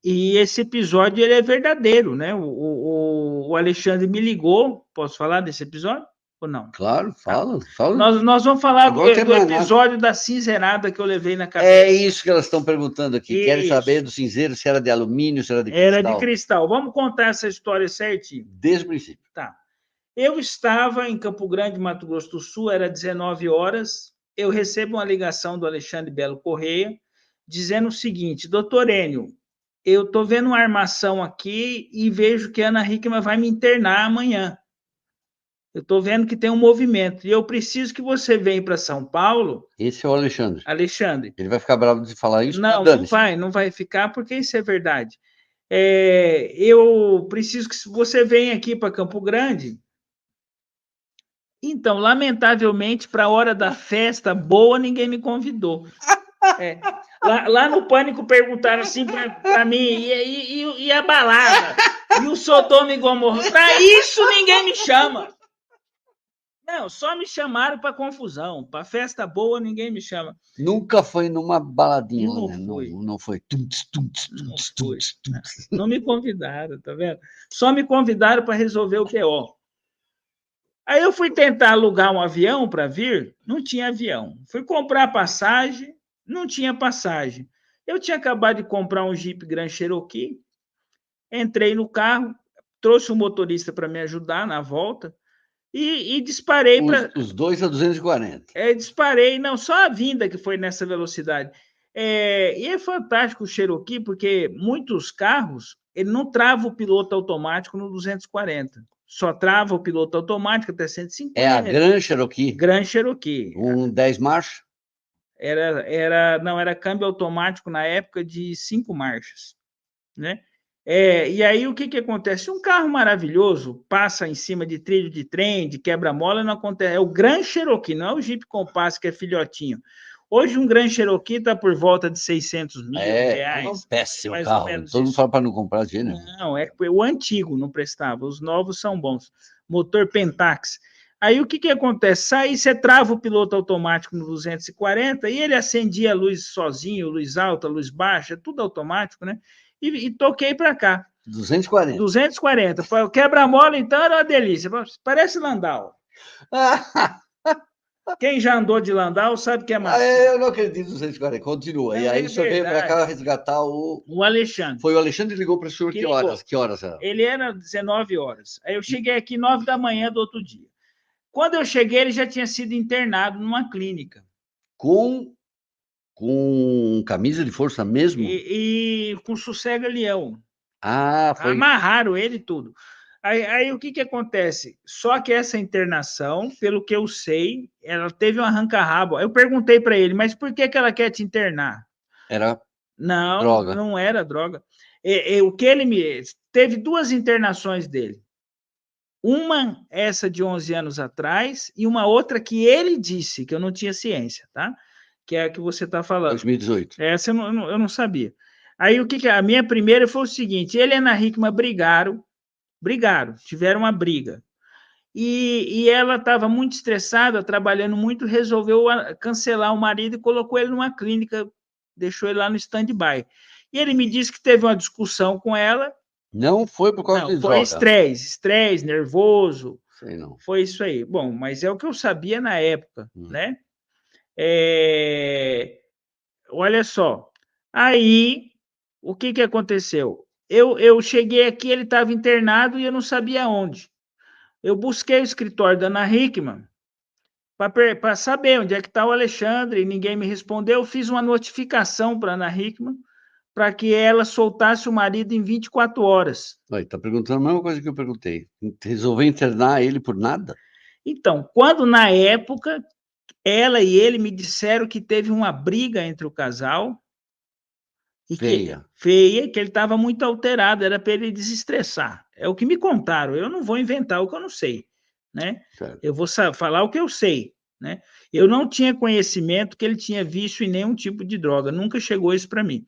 S2: E esse episódio ele é verdadeiro, né? O Alexandre me ligou. Posso falar desse episódio ou não?
S1: Claro, fala.
S2: Nós vamos falar do episódio da cinzeirada que eu levei na cabeça.
S1: É isso que elas estão perguntando aqui. Isso. Querem saber do cinzeiro, se era de alumínio, se era de cristal.
S2: Era de cristal. Vamos contar essa história certinho.
S1: Desde o princípio.
S2: Tá. Eu estava em Campo Grande, Mato Grosso do Sul, era 19 horas. Eu recebo uma ligação do Alexandre Belo Correia, dizendo o seguinte: doutor Enio, eu estou vendo uma armação aqui e vejo que a Ana Hickman vai me internar amanhã. Eu estou vendo que tem um movimento e eu preciso que você venha para São Paulo.
S1: Esse é o Alexandre.
S2: Alexandre.
S1: Ele vai ficar bravo de falar isso?
S2: Não, não vai ficar, porque isso é verdade. Eu preciso que você venha aqui para Campo Grande. Então, lamentavelmente, para a hora da festa boa, ninguém me convidou. Lá no Pânico perguntaram assim para mim, e a balada? E o Sodoma e Gomorra? Para isso ninguém me chama. Não, só me chamaram para confusão. Para festa boa, ninguém me chama.
S1: Nunca foi numa baladinha,
S2: não,
S1: né?
S2: Foi.
S1: Não foi.
S2: Não me convidaram, tá vendo? Só me convidaram para resolver o BO. Aí eu fui tentar alugar um avião para vir, não tinha avião. Fui comprar passagem, não tinha passagem. Eu tinha acabado de comprar um Jeep Grand Cherokee, entrei no carro, trouxe um motorista para me ajudar na volta e disparei para...
S1: Os dois a 240.
S2: Disparei, não, só a vinda que foi nessa velocidade. E é fantástico o Cherokee, porque muitos carros, ele não trava o piloto automático no 240. Só trava o piloto automático até 150.
S1: É a Grand Cherokee?
S2: Grand Cherokee.
S1: 10 marchas?
S2: Era câmbio automático na época de 5 marchas, né? E aí o que acontece? Um carro maravilhoso passa em cima de trilho de trem, de quebra-mola, não acontece. É o Grand Cherokee, não é o Jeep Compass, que é filhotinho. Hoje um Grand Cherokee está por volta de 600 mil reais.
S1: É um péssimo carro. Todo mundo fala para não comprar de jeito nenhum.
S2: Não, o antigo não prestava, os novos são bons. motor Pentax. Aí o que acontece? Sai, você trava o piloto automático no 240 e ele acendia a luz sozinho, luz alta, luz baixa, tudo automático, né? E toquei para cá.
S1: 240.
S2: 240. O quebra-mola, então, era uma delícia. Parece Landau. Quem já andou de Landau sabe que é macio.
S1: Eu não acredito no 240. Continua.
S2: Não,
S1: e aí o senhor veio para cá resgatar
S2: o Alexandre.
S1: Foi o Alexandre que ligou para o senhor que horas? Que horas era?
S2: Ele era 19 horas. Aí eu cheguei aqui 9 da manhã do outro dia. Quando eu cheguei, ele já tinha sido internado numa clínica.
S1: Com camisa de força mesmo?
S2: E com sossega-leão.
S1: Foi.
S2: Amarraram ele tudo. Aí o que acontece? Só que essa internação, pelo que eu sei, ela teve um arranca-rabo. Eu perguntei para ele, mas por que ela quer te internar?
S1: Era
S2: droga. Não era droga. O que ele me... Teve 2 internações dele. Uma, essa de 11 anos atrás, e uma outra que ele disse, que eu não tinha ciência, tá? Que é a que você está falando.
S1: 2018.
S2: Essa eu não sabia. Aí o que a minha primeira foi o seguinte: ele e a Ana Hickman brigaram, tiveram uma briga. E ela estava muito estressada, trabalhando muito, resolveu cancelar o marido e colocou ele numa clínica, deixou ele lá no stand-by. E ele me disse que teve uma discussão com ela.
S1: Não foi por causa de droga.
S2: Foi estresse, nervoso.
S1: Sei não.
S2: Foi isso aí. Bom, mas é o que eu sabia na época, né? Olha só. Aí, o que aconteceu? Eu cheguei aqui, ele estava internado e eu não sabia onde. Eu busquei o escritório da Ana Hickman para saber onde é que está o Alexandre, e ninguém me respondeu. Eu fiz uma notificação para a Ana Hickman para que ela soltasse o marido em 24 horas.
S1: Está perguntando a mesma coisa que eu perguntei. Resolveu internar ele por nada?
S2: Então, quando na época ela e ele me disseram que teve uma briga entre o casal.
S1: Feia.
S2: Que ele estava muito alterado, era para ele desestressar. É o que me contaram. Eu não vou inventar o que eu não sei, né?
S1: Certo.
S2: Eu vou falar o que eu sei, né? Eu não tinha conhecimento que ele tinha vício em nenhum tipo de droga, nunca chegou isso para mim.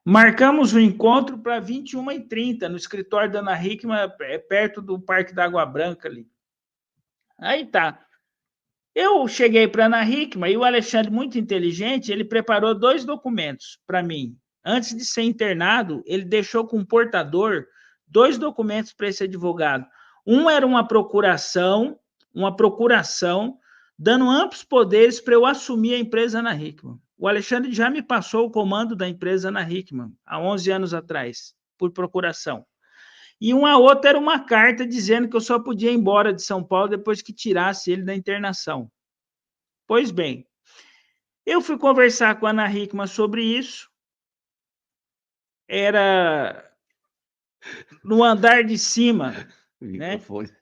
S2: Marcamos o encontro para 21h30 no escritório da Ana Hickman, perto do Parque da Água Branca ali. Aí tá. Eu cheguei para a Ana Hickman e o Alexandre, muito inteligente, ele preparou 2 documentos para mim. Antes de ser internado, ele deixou com o portador 2 documentos para esse advogado. Um era uma procuração dando amplos poderes para eu assumir a empresa Ana Hickman. O Alexandre já me passou o comando da empresa Ana Hickman, há 11 anos atrás, por procuração. E uma outra era uma carta dizendo que eu só podia ir embora de São Paulo depois que tirasse ele da internação. Pois bem, eu fui conversar com a Ana Hickman sobre isso. Era no andar de cima, né?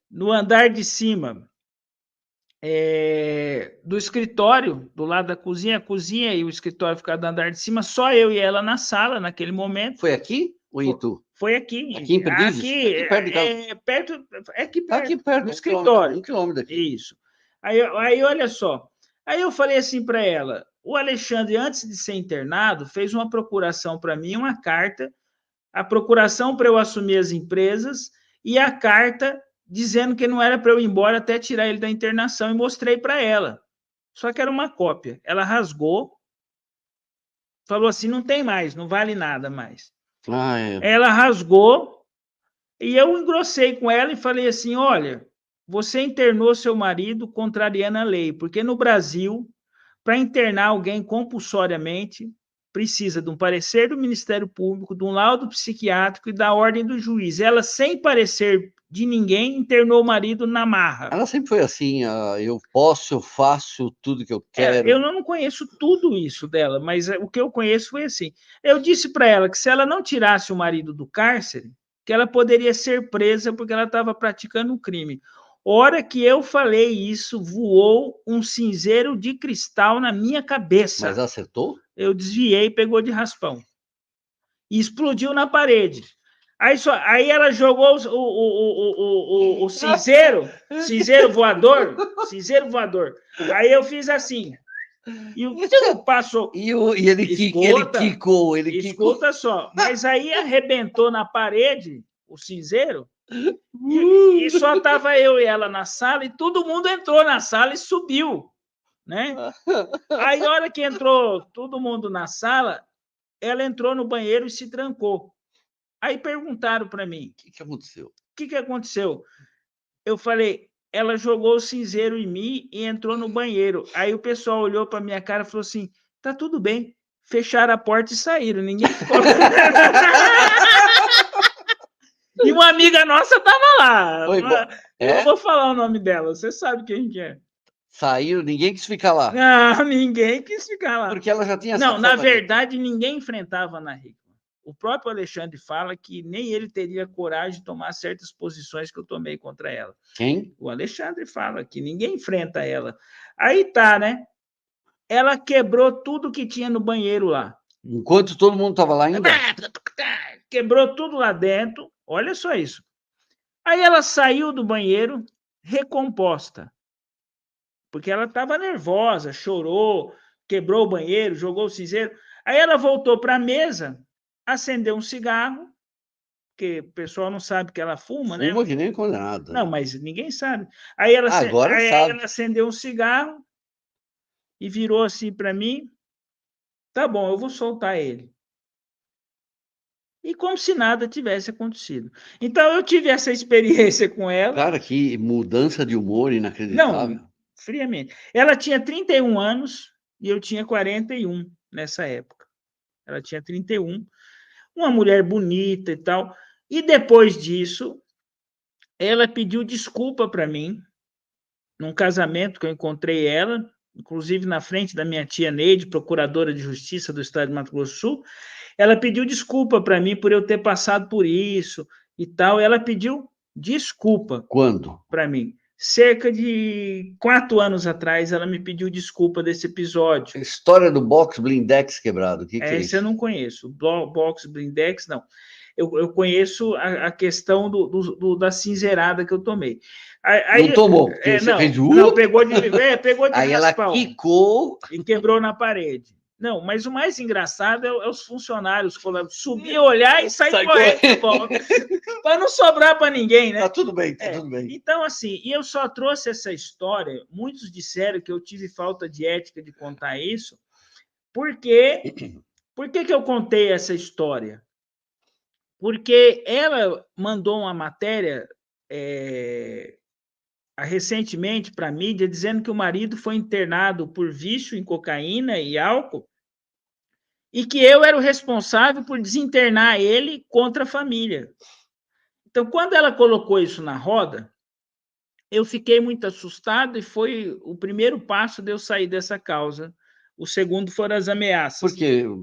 S2: No andar de cima do escritório, do lado da cozinha. A cozinha e o escritório ficaram no andar de cima, só eu e ela na sala, naquele momento.
S1: Foi aqui ou em Itu?
S2: Foi aqui.
S1: Aqui em Perdizes?
S2: Aqui perto de casa. Aqui perto, no escritório.
S1: 1 quilômetro daqui.
S2: Isso. Aí, olha só. Aí eu falei assim para ela: o Alexandre, antes de ser internado, fez uma procuração para mim, uma carta, a procuração para eu assumir as empresas e a carta dizendo que não era para eu ir embora até tirar ele da internação, e mostrei para ela. Só que era uma cópia. Ela rasgou, falou assim: não tem mais, não vale nada mais. Ela rasgou e eu engrossei com ela e falei assim: olha, você internou seu marido contrariando a lei, porque no Brasil, para internar alguém compulsoriamente, precisa de um parecer do Ministério Público, de um laudo psiquiátrico e da ordem do juiz. Ela, sem parecer de ninguém, internou o marido na marra.
S1: Ela sempre foi assim: eu faço tudo que eu quero.
S2: Eu não conheço tudo isso dela, mas o que eu conheço foi assim. Eu disse para ela que se ela não tirasse o marido do cárcere, que ela poderia ser presa porque ela estava praticando um crime. Hora que eu falei isso, voou um cinzeiro de cristal na minha cabeça.
S1: Mas acertou?
S2: Eu desviei e pegou de raspão. E explodiu na parede. Aí ela jogou o cinzeiro voador. Aí eu fiz assim. E o passou.
S1: E ele quicou.
S2: Escuta só. Mas aí arrebentou na parede o cinzeiro. E só estava eu e ela na sala, e todo mundo entrou na sala e subiu, né? Aí, a hora que entrou todo mundo na sala, ela entrou no banheiro e se trancou. Aí perguntaram para mim:
S1: O que aconteceu?
S2: O que aconteceu? Eu falei: ela jogou o cinzeiro em mim e entrou no banheiro. Aí o pessoal olhou para minha cara e falou assim: tá tudo bem. Fecharam a porta e saíram. Ninguém ficou. E uma amiga nossa estava lá. Eu vou falar o nome dela. Você sabe quem que é.
S1: Saíram, ninguém quis ficar lá.
S2: Não, ninguém quis ficar lá.
S1: Porque ela já tinha...
S2: Não, na verdade, ninguém enfrentava a Ana Hickman. O próprio Alexandre fala que nem ele teria coragem de tomar certas posições que eu tomei contra ela.
S1: Quem?
S2: O Alexandre fala que ninguém enfrenta ela. Aí tá, né? Ela quebrou tudo que tinha no banheiro lá.
S1: Enquanto todo mundo estava lá ainda?
S2: Quebrou tudo lá dentro. Olha só isso. Aí ela saiu do banheiro recomposta. Porque ela estava nervosa, chorou, quebrou o banheiro, jogou o cinzeiro. Aí ela voltou para a mesa, acendeu um cigarro, porque o pessoal não sabe que ela fuma, né?
S1: Fuma que nem condenado.
S2: Não, mas ninguém sabe. Aí ela,
S1: Agora sabe.
S2: Ela acendeu um cigarro e virou assim para mim: tá bom, eu vou soltar ele. E como se nada tivesse acontecido. Então, eu tive essa experiência com ela.
S1: Cara, que mudança de humor inacreditável.
S2: Não, friamente. Ela tinha 31 anos e eu tinha 41 nessa época. Ela tinha 31. Uma mulher bonita e tal. E depois disso, ela pediu desculpa para mim, num casamento que eu encontrei ela, inclusive na frente da minha tia Neide, procuradora de justiça do estado de Mato Grosso do Sul. Ela pediu desculpa para mim por eu ter passado por isso e tal. Ela pediu desculpa.
S1: Quando?
S2: Para mim. Cerca de 4 anos atrás, ela me pediu desculpa desse episódio.
S1: A história do box blindex quebrado. O que é isso?
S2: Eu não conheço. Box blindex, não. Eu conheço a questão da cinzeirada que eu tomei.
S1: Aí, não tomou, porque você fez...
S2: Não, pegou de
S1: aí raspão. Ela quicou...
S2: E quebrou na parede. Não, mas o mais engraçado é os funcionários subir, olhar e sair correndo. Para não sobrar para ninguém, né?
S1: Tá tudo bem, tudo bem.
S2: Então, assim, e eu só trouxe essa história, muitos disseram que eu tive falta de ética de contar isso, porque... Por que eu contei essa história? Porque ela mandou uma matéria recentemente para a mídia dizendo que o marido foi internado por vício em cocaína e álcool e que eu era o responsável por desinternar ele contra a família. Então, quando ela colocou isso na roda, eu fiquei muito assustado e foi o primeiro passo de eu sair dessa causa. O segundo foram as ameaças.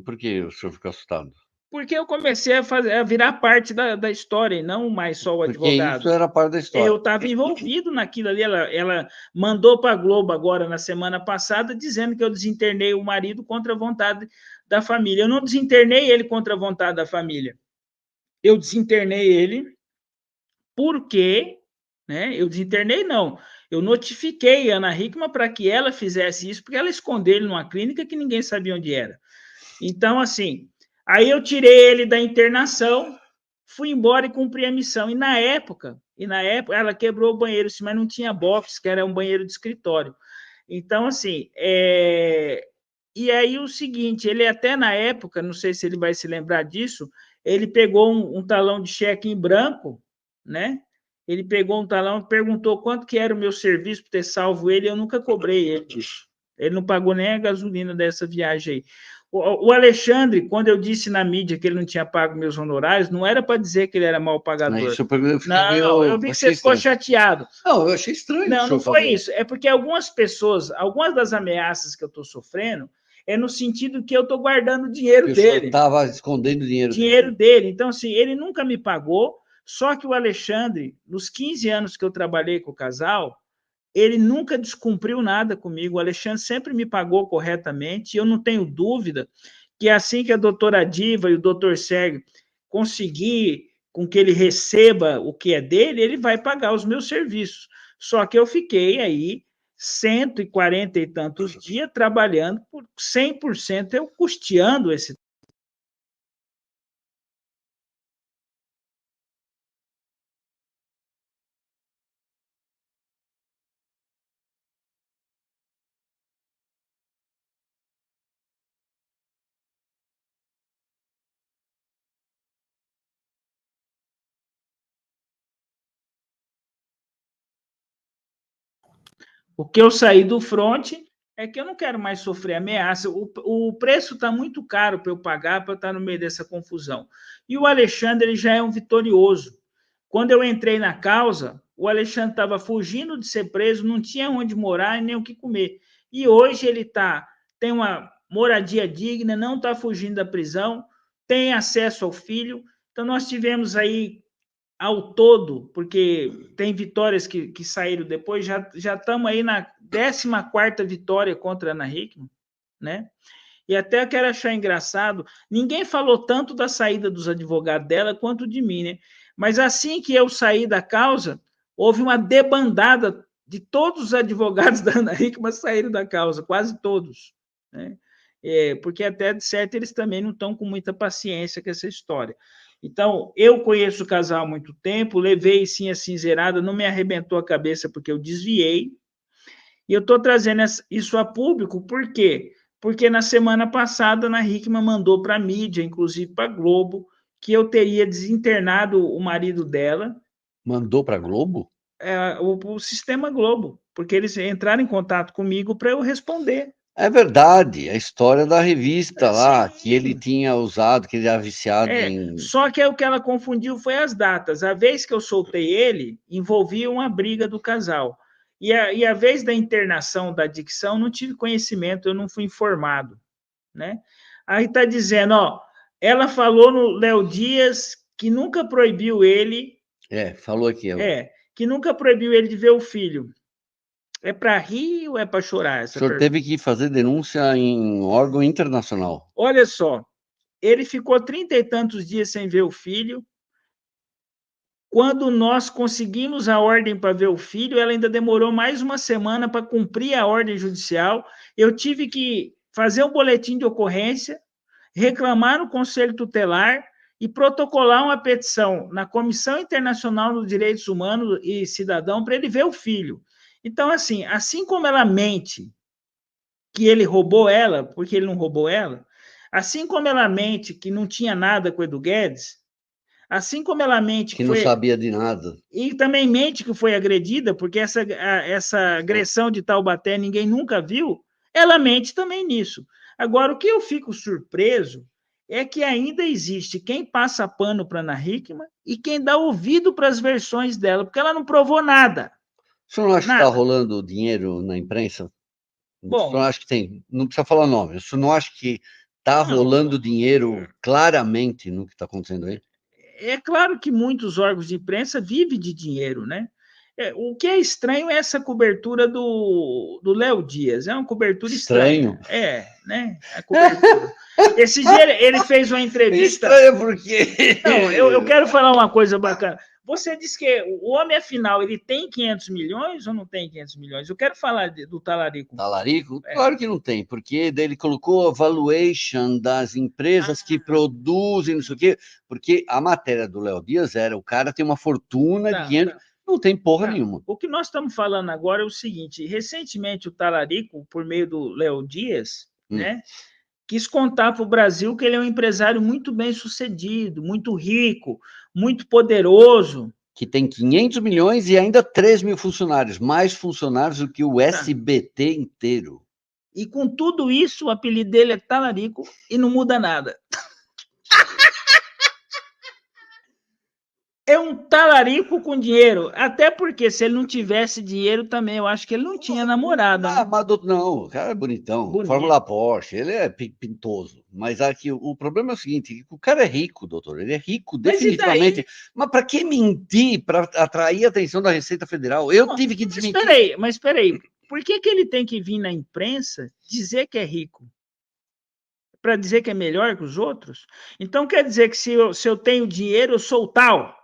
S1: Por que o senhor ficou assustado?
S2: Porque eu comecei a virar parte da história, e não mais só o advogado.
S1: Porque isso era parte da história.
S2: Eu estava envolvido naquilo ali. Ela mandou para a Globo agora, na semana passada, dizendo que eu desinternei o marido contra a vontade da família. Eu não desinternei ele contra a vontade da família. Eu desinternei ele porque... né? Eu desinternei, não. Eu notifiquei a Ana Hickman para que ela fizesse isso, porque ela escondeu ele numa clínica que ninguém sabia onde era. Então, assim... Aí eu tirei ele da internação, fui embora e cumpri a missão. E na época ela quebrou o banheiro, mas não tinha box, que era um banheiro de escritório. Então, assim, e aí o seguinte, ele até na época, não sei se ele vai se lembrar disso, ele pegou um talão de cheque em branco, né? Ele pegou um talão, perguntou quanto que era o meu serviço por ter salvo ele, eu nunca cobrei ele disso. Ele não pagou nem a gasolina dessa viagem aí. O Alexandre, quando eu disse na mídia que ele não tinha pago meus honorários, não era para dizer que ele era mal pagador. Eu vi que você ficou chateado.
S1: Não, eu achei estranho.
S2: Não foi isso. É porque algumas das ameaças que eu estou sofrendo é no sentido que eu estou guardando o dinheiro dele. Ele
S1: estava escondendo o
S2: dinheiro dele. Então, assim, ele nunca me pagou, só que o Alexandre, nos 15 anos que eu trabalhei com o casal, ele nunca descumpriu nada comigo. O Alexandre sempre me pagou corretamente, e eu não tenho dúvida que assim que a doutora Diva e o doutor Sérgio conseguir com que ele receba o que é dele, ele vai pagar os meus serviços. Só que eu fiquei aí 140 e tantos dias trabalhando por 100% eu custeando esse. O que eu saí do front é que eu não quero mais sofrer ameaça. O preço está muito caro para eu pagar, para eu estar no meio dessa confusão. E o Alexandre ele já é um vitorioso. Quando eu entrei na causa, o Alexandre estava fugindo de ser preso, não tinha onde morar e nem o que comer. E hoje ele tem uma moradia digna, não está fugindo da prisão, tem acesso ao filho. Então, nós tivemos aí ao todo, porque tem vitórias que saíram depois, já estamos aí na 14ª vitória contra a Ana Hickman, né? E até eu quero achar engraçado, ninguém falou tanto da saída dos advogados dela quanto de mim, né? Mas assim que eu saí da causa, houve uma debandada de todos os advogados da Ana Hickman saíram da causa, quase todos, né? Porque até de certo eles também não estão com muita paciência com essa história. Então, eu conheço o casal há muito tempo, levei sim a cinzeirada, não me arrebentou a cabeça porque eu desviei. E eu estou trazendo isso a público, por quê? Porque na semana passada, a Ana Hickman mandou para a mídia, inclusive para a Globo, que eu teria desinternado o marido dela.
S1: Mandou para a Globo?
S2: O Sistema Globo, porque eles entraram em contato comigo para eu responder.
S1: É verdade, a história da revista lá,
S2: Sim.
S1: que ele tinha usado, que ele era viciado em...
S2: Só que o que ela confundiu foi as datas. A vez que eu soltei ele, envolvia uma briga do casal. E a vez da internação da adicção, não tive conhecimento, eu não fui informado, né? Aí está dizendo, ó, ela falou no Léo Dias que nunca proibiu ele...
S1: falou aqui.
S2: Que nunca proibiu ele de ver o filho. É para rir ou é para chorar?
S1: O senhor teve que fazer denúncia em órgão internacional.
S2: Olha só, ele ficou 30 e tantos dias sem ver o filho. Quando nós conseguimos a ordem para ver o filho, ela ainda demorou mais uma semana para cumprir a ordem judicial. Eu tive que fazer um boletim de ocorrência, reclamar no Conselho Tutelar e protocolar uma petição na Comissão Internacional dos Direitos Humanos e Cidadão para ele ver o filho. Então, assim como ela mente que ele roubou ela, porque ele não roubou ela, assim como ela mente que não tinha nada com o Edu Guedes, assim como ela mente
S1: que não sabia de nada.
S2: E também mente que foi agredida, porque essa agressão de Taubaté ninguém nunca viu, ela mente também nisso. Agora, o que eu fico surpreso é que ainda existe quem passa pano para Ana Hickman e quem dá ouvido para as versões dela, porque ela não provou nada.
S1: O senhor não acha que está rolando dinheiro na imprensa?
S2: Bom,
S1: o senhor acha que tem? Não precisa falar nome. O senhor não acha que está rolando dinheiro claramente no que está acontecendo aí?
S2: É claro que muitos órgãos de imprensa vivem de dinheiro, né? O que é estranho é essa cobertura do Léo Dias. É uma cobertura estranha. Né? A cobertura. Esse dia ele fez uma entrevista.
S1: Estranha porque...
S2: Não, eu quero falar uma coisa bacana. Você disse que o homem, afinal, ele tem 500 milhões ou não tem 500 milhões? Eu quero falar do Talarico.
S1: Talarico? Claro que não tem, porque daí ele colocou a valuation das empresas que produzem, não sei o quê, porque a matéria do Léo Dias era, o cara tem uma fortuna de 500, não tem porra nenhuma.
S2: O que nós estamos falando agora é o seguinte, recentemente o Talarico, por meio do Léo Dias, né, quis contar para o Brasil que ele é um empresário muito bem sucedido, muito rico, muito poderoso.
S1: Que tem 500 milhões e ainda 3 mil funcionários, mais funcionários do que o SBT inteiro.
S2: E com tudo isso, o apelido dele é Talarico e não muda nada. É um talarico com dinheiro. Até porque se ele não tivesse dinheiro também, eu acho que ele não tinha namorada.
S1: Mas não, o cara é bonitão. Fórmula Porsche, ele é pintoso. Mas aqui o problema é o seguinte: o cara é rico, doutor. Ele é rico, definitivamente. Mas para que mentir para atrair a atenção da Receita Federal? Eu tive que desmentir.
S2: Mas espera aí. Por que ele tem que vir na imprensa dizer que é rico? para dizer que é melhor que os outros? Então quer dizer que se eu tenho dinheiro, eu sou tal.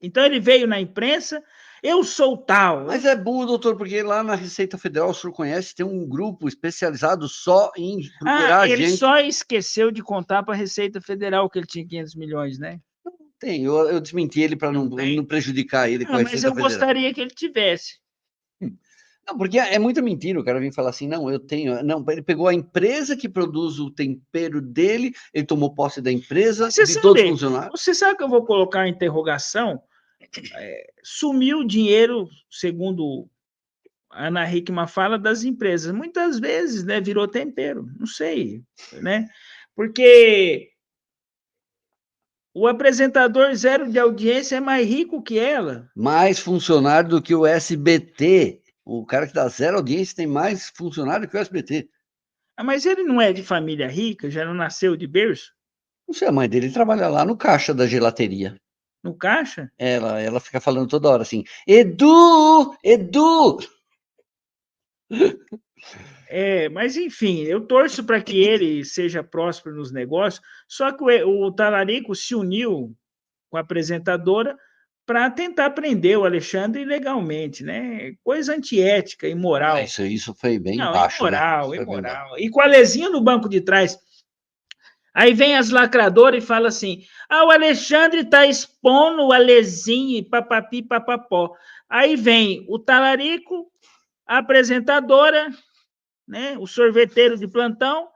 S2: Então ele veio na imprensa, eu sou tal.
S1: Mas é burro, doutor, porque lá na Receita Federal, o senhor conhece, tem um grupo especializado só em procurar
S2: ele
S1: gente.
S2: só esqueceu de contar para a Receita Federal que ele tinha 500 milhões, né?
S1: Tem, eu desmenti ele para não prejudicar ele com a
S2: Mas
S1: Receita
S2: eu
S1: Federal.
S2: gostaria que ele tivesse.
S1: Não, porque é muita mentira o cara vir falar assim, não, eu tenho. Não, ele pegou a empresa que produz o tempero dele, ele tomou posse da empresa, de todos os funcionários.
S2: Você sabe que eu vou colocar uma interrogação? Sumiu o dinheiro, segundo a Ana Hickman fala, das empresas. Muitas vezes, né, virou tempero, não sei, né? Porque o apresentador zero de audiência é mais rico que ela.
S1: Mais funcionário do que o SBT. O cara que dá zero audiência tem mais funcionário que o SBT.
S2: Mas ele não é de família rica, já não nasceu de berço?
S1: Não sei, a mãe dele trabalha lá no caixa da gelateria.
S2: No caixa?
S1: Ela fica falando toda hora assim, Edu, Edu!
S2: Mas enfim, eu torço para que ele seja próspero nos negócios, só que o Talarico se uniu com a apresentadora para tentar prender o Alexandre ilegalmente, né? Coisa antiética, imoral.
S1: Isso foi bem
S2: Não,
S1: baixo,
S2: imoral,
S1: né?
S2: imoral. E com a Lezinha no banco de trás. Aí vem as lacradoras e fala assim: o Alexandre está expondo o Alezinho e papapi, papapó. Aí vem o Talarico, a apresentadora, né, o sorveteiro de plantão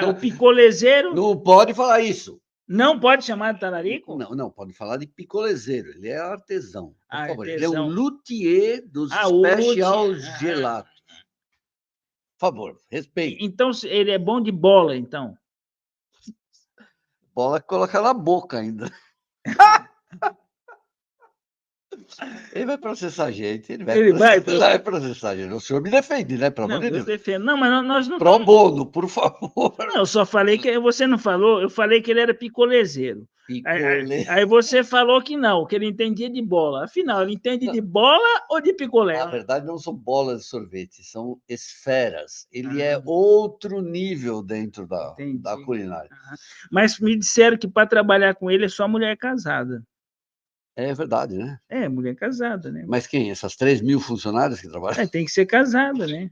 S2: o picolezeiro.
S1: Não pode falar isso.
S2: Não pode chamar de talarico?
S1: Não, pode falar de picolezeiro. Ele é artesão. Por favor.
S2: Artesão.
S1: Ele é um luthier dos special gelato. Por favor, respeite.
S2: Então, ele é bom de bola, então?
S1: Bola coloca na boca ainda. Ele vai processar a gente. Ele vai processar a gente. O senhor me defende, né? Pelo amor de Deus.
S2: Eu defendo. Não, mas nós não.
S1: Pro bono, por favor.
S2: Não, eu só falei que você não falou. Eu falei que ele era picolezeiro. Aí você falou que não, que ele entendia de bola. Afinal, ele entende de bola ou de picolé?
S1: Na verdade, não são bolas de sorvete, são esferas. Ele é outro nível dentro da culinária.
S2: Mas me disseram que para trabalhar com ele é só mulher casada.
S1: É verdade, né?
S2: É, mulher casada, né?
S1: Mas quem? Essas 3.000 funcionárias que trabalham?
S2: Tem que ser casada, né?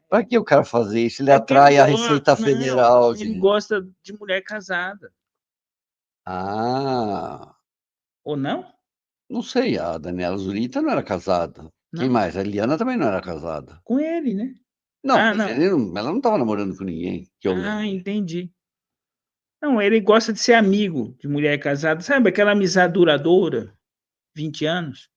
S1: Para que o cara fazer isso? Ele atrai a Receita Federal.
S2: Ele gosta de mulher casada. Ou não?
S1: Não sei, a Daniela Zurita não era casada. Não. Quem mais? A Eliana também não era casada.
S2: Com ele, né?
S1: Não, ela não estava namorando com ninguém.
S2: Entendi. Não, ele gosta de ser amigo de mulher casada. Sabe aquela amizade duradoura? 20 anos.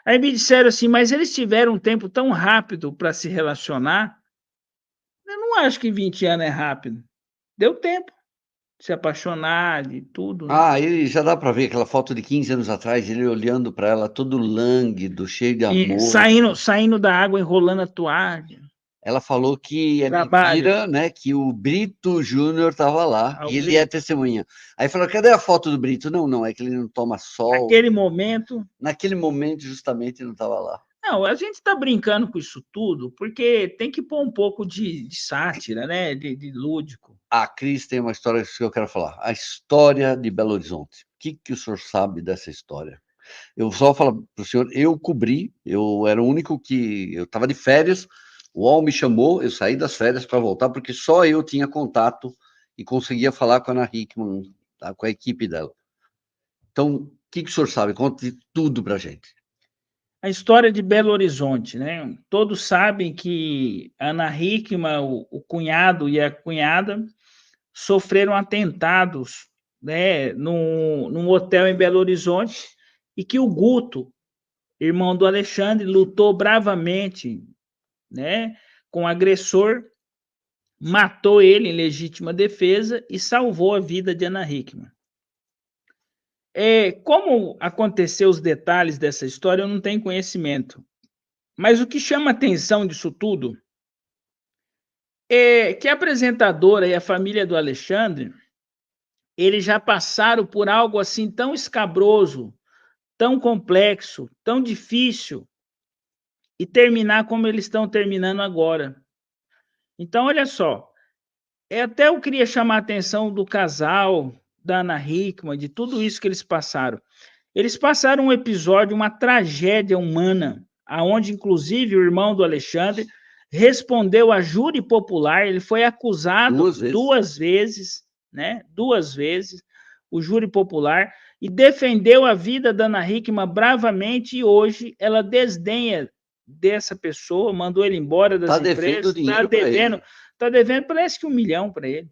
S2: Aí me disseram assim, mas eles tiveram um tempo tão rápido para se relacionar. Eu não acho que 20 anos é rápido. Deu tempo de se apaixonar, de tudo. Né?
S1: Ele já dá para ver aquela foto de 15 anos atrás, ele olhando para ela todo lânguido, cheio de amor.
S2: E saindo da água, enrolando a toalha.
S1: Ela falou que é mentira, né? Que o Brito Júnior estava lá e ele é testemunha. Aí falou: cadê a foto do Brito? Não, é que ele não toma sol. Naquele momento, justamente, não estava lá.
S2: Não, a gente está brincando com isso tudo porque tem que pôr um pouco de sátira, né? De lúdico.
S1: A Cris tem uma história que eu quero falar. A história de Belo Horizonte. O que o senhor sabe dessa história? Eu só vou falar para o senhor, eu cobri, eu era o único que... Eu estava de férias, o UOL me chamou, eu saí das férias para voltar, porque só eu tinha contato e conseguia falar com a Ana Hickman, tá, com a equipe dela. Então, o que o senhor sabe? Conte tudo para a gente.
S2: A história de Belo Horizonte, né? Todos sabem que a Ana Hickman, o cunhado e a cunhada, sofreram atentados, né, num hotel em Belo Horizonte, e que o Guto, irmão do Alexandre, lutou bravamente, né, com o agressor, matou ele em legítima defesa e salvou a vida de Ana Hickman. Como aconteceu os detalhes dessa história, eu não tenho conhecimento. Mas o que chama a atenção disso tudo é que a apresentadora e a família do Alexandre, eles já passaram por algo assim tão escabroso, tão complexo, tão difícil, e terminar como eles estão terminando agora. Então, olha só, até eu queria chamar a atenção do casal, da Ana Hickman, de tudo isso que eles passaram. Eles passaram um episódio, uma tragédia humana, aonde inclusive o irmão do Alexandre respondeu a júri popular, ele foi acusado 2 vezes, né? 2 vezes, o júri popular, e defendeu a vida da Ana Hickman bravamente, e hoje ela desdenha dessa pessoa, mandou ele embora das empresas, está devendo, parece que 1 milhão para ele.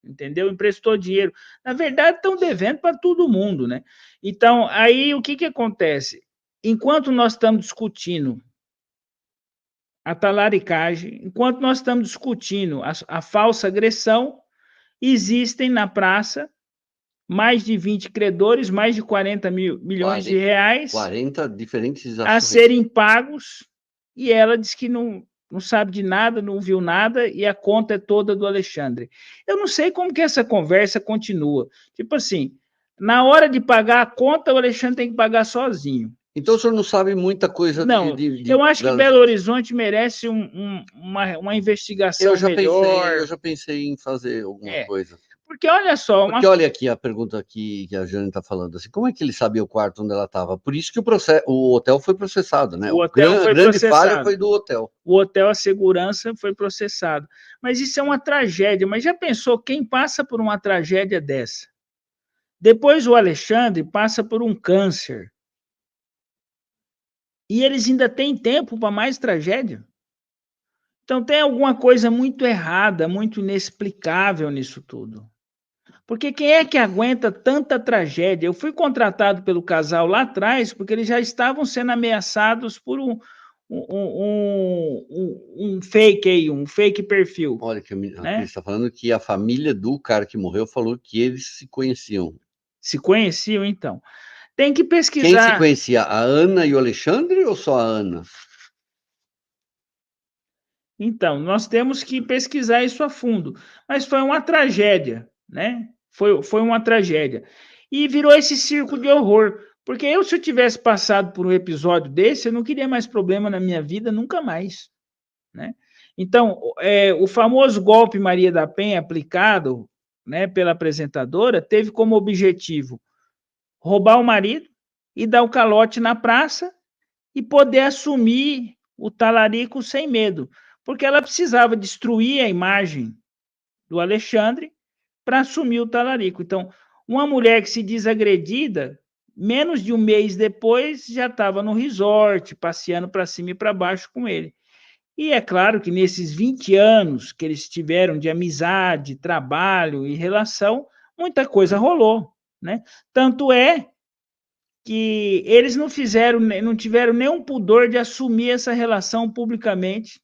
S2: Entendeu? Emprestou dinheiro. Na verdade, estão devendo para todo mundo, né? Então, aí o que acontece? Enquanto nós estamos discutindo a talaricagem, enquanto nós estamos discutindo a falsa agressão, existem na praça mais de 20 credores, mais de 40 milhões de reais
S1: 40 diferentes
S2: a
S1: ações.
S2: serem pagos, e ela diz que não sabe de nada, não viu nada, e a conta é toda do Alexandre. Eu não sei como que essa conversa continua. Tipo assim, na hora de pagar a conta, o Alexandre tem que pagar sozinho.
S1: Então o senhor não sabe muita coisa
S2: não, eu acho que Belo Horizonte merece uma investigação melhor.
S1: Eu já pensei em fazer alguma coisa.
S2: Porque olha só...
S1: Porque olha aqui a pergunta aqui que a Jane está falando, assim, como é que ele sabia o quarto onde ela estava? Por isso que o hotel foi processado, né? A grande falha foi do hotel.
S2: O hotel, a segurança foi processado. Mas isso é uma tragédia. Mas já pensou quem passa por uma tragédia dessa? Depois o Alexandre passa por um câncer. E eles ainda têm tempo para mais tragédia. Então tem alguma coisa muito errada, muito inexplicável nisso tudo. Porque quem é que aguenta tanta tragédia? Eu fui contratado pelo casal lá atrás porque eles já estavam sendo ameaçados por um fake aí, um fake perfil.
S1: Olha, que né? Está falando que a família do cara que morreu falou que eles se conheciam.
S2: Se conheciam, então. Tem que pesquisar.
S1: Quem se conhecia? A Ana e o Alexandre ou só a Ana?
S2: Então, nós temos que pesquisar isso a fundo. Mas foi uma tragédia, né? Foi uma tragédia. E virou esse circo de horror. Porque se eu tivesse passado por um episódio desse, eu não queria mais problema na minha vida, nunca mais. Né? Então, o famoso golpe Maria da Penha aplicado, né, pela apresentadora, teve como objetivo roubar o marido e dar o calote na praça e poder assumir o talarico sem medo, porque ela precisava destruir a imagem do Alexandre para assumir o talarico. Então, uma mulher que se diz agredida, menos de um mês depois já estava no resort, passeando para cima e para baixo com ele. E é claro que nesses 20 anos que eles tiveram de amizade, trabalho e relação, muita coisa rolou, né? Tanto é que eles não tiveram nenhum pudor de assumir essa relação publicamente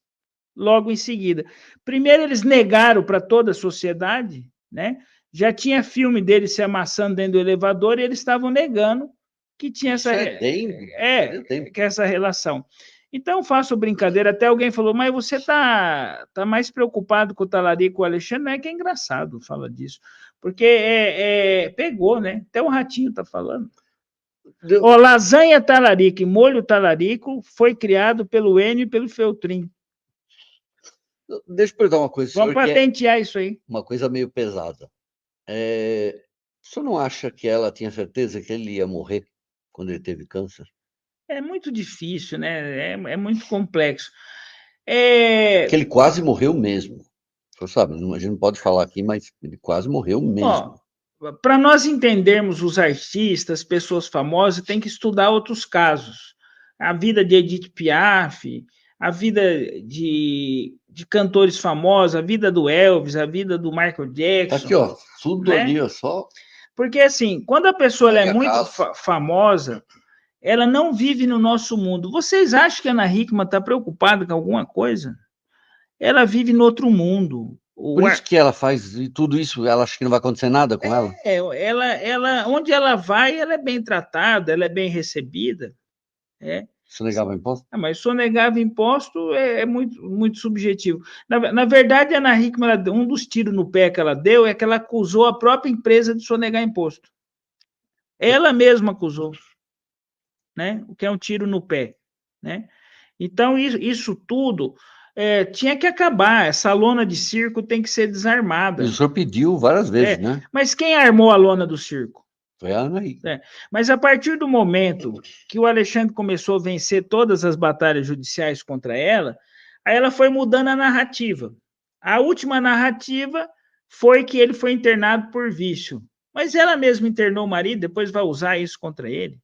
S2: logo em seguida. Primeiro eles negaram para toda a sociedade, né? Já tinha filme deles se amassando dentro do elevador e eles estavam negando que tinha essa relação. Então, faço brincadeira, até alguém falou, mas você tá mais preocupado com o talarico com o Alexandre? Não é que é engraçado falar disso, porque pegou, né? Até o Ratinho tá falando. Lasanha talarico e molho talarico foi criado pelo Enio e pelo Feltrin.
S1: Deixa eu perguntar uma coisa.
S2: Vamos patentear isso aí.
S1: Uma coisa meio pesada. O senhor não acha que ela tinha certeza que ele ia morrer quando ele teve câncer?
S2: É muito difícil, né? É muito complexo.
S1: Que ele quase morreu mesmo. O senhor sabe, a gente não pode falar aqui, mas ele quase morreu mesmo.
S2: Para nós entendermos os artistas, pessoas famosas, tem que estudar outros casos. A vida de Edith Piaf, a vida de cantores famosos, a vida do Elvis, a vida do Michael Jackson.
S1: Tá aqui, ó, tudo ali, ó, só.
S2: Porque assim, quando a pessoa é muito famosa, ela não vive no nosso mundo. Vocês acham que a Ana Hickman está preocupada com alguma coisa? Ela vive no outro mundo.
S1: Por isso que ela faz tudo isso, ela acha que não vai acontecer nada com ela?
S2: Ela, onde ela vai, ela é bem tratada, ela é bem recebida.
S1: Sonegava imposto?
S2: Mas sonegar imposto é muito, muito subjetivo. Na verdade, a Ana Hickman, um dos tiros no pé que ela deu é que ela acusou a própria empresa de sonegar imposto. Ela mesma acusou, né? O que é um tiro no pé, né? Então, isso tudo tinha que acabar, essa lona de circo tem que ser desarmada.
S1: E o senhor pediu várias vezes, né?
S2: Mas quem armou a lona do circo?
S1: Foi a Ana Hickman.
S2: Mas a partir do momento que o Alexandre começou a vencer todas as batalhas judiciais contra ela, aí ela foi mudando a narrativa. A última narrativa foi que ele foi internado por vício. Mas ela mesma internou o marido, depois vai usar isso contra ele.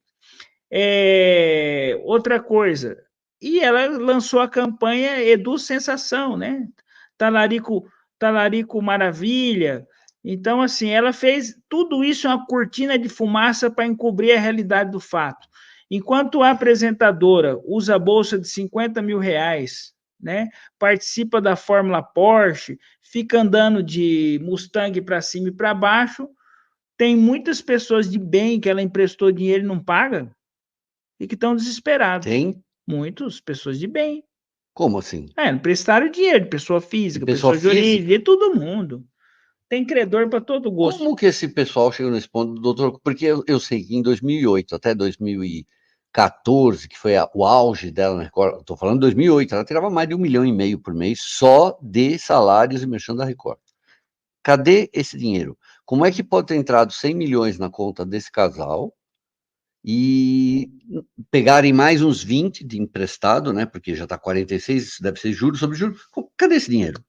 S2: Outra coisa, e ela lançou a campanha Edu Sensação, né? Talarico Maravilha. Então, assim, ela fez tudo isso uma cortina de fumaça para encobrir a realidade do fato. Enquanto a apresentadora usa a bolsa de 50 mil reais, né? Participa da Fórmula Porsche, fica andando de Mustang para cima e para baixo, tem muitas pessoas de bem que ela emprestou dinheiro e não paga, e que estão desesperados.
S1: Tem?
S2: Muitas pessoas de bem.
S1: Como assim?
S2: Não prestaram dinheiro, de pessoa física, pessoa jurídica, de todo mundo. Tem credor para todo gosto.
S1: Como que esse pessoal chegou nesse ponto, doutor? Porque eu sei que em 2008 até 2014, que foi o auge dela na Record, estou falando de 2008, ela tirava mais de 1,5 milhão por mês só de salários e merchan da Record. Cadê esse dinheiro? Como é que pode ter entrado 100 milhões na conta desse casal e pegarem mais uns 20 de emprestado, né? Porque já está 46, isso deve ser juros sobre juros. Cadê esse dinheiro?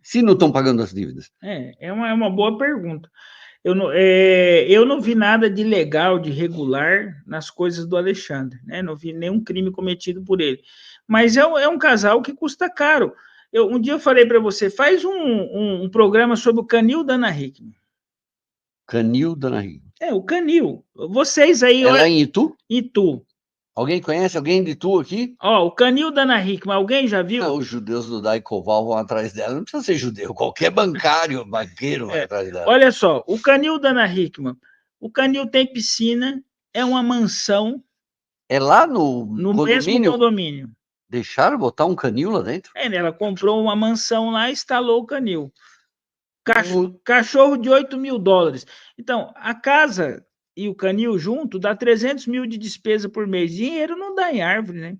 S1: Se não estão pagando as dívidas?
S2: É uma boa pergunta. Eu não vi nada de legal, de regular nas coisas do Alexandre, né? Não vi nenhum crime cometido por ele. Mas é um casal que custa caro. Um dia eu falei para você, faz um programa sobre o canil da Ana Hickman.
S1: Canil da Ana Hickman.
S2: O canil. Vocês aí...
S1: Ela é em Itu?
S2: Itu.
S1: Alguém conhece alguém de Itu aqui?
S2: O canil da Ana Hickman, alguém já viu?
S1: Não, os judeus do Daicoval vão atrás dela. Não precisa ser judeu, qualquer banqueiro vai atrás dela.
S2: Olha só, o canil da Ana Hickman. O canil tem piscina, é uma mansão.
S1: É lá no
S2: condomínio? Mesmo condomínio.
S1: Deixaram botar um canil lá dentro?
S2: Ela comprou uma mansão lá e instalou o canil. Cachorro de 8 mil dólares. Então, a casa e o canil junto dá 300 mil de despesa por mês. Dinheiro não dá em árvore, né?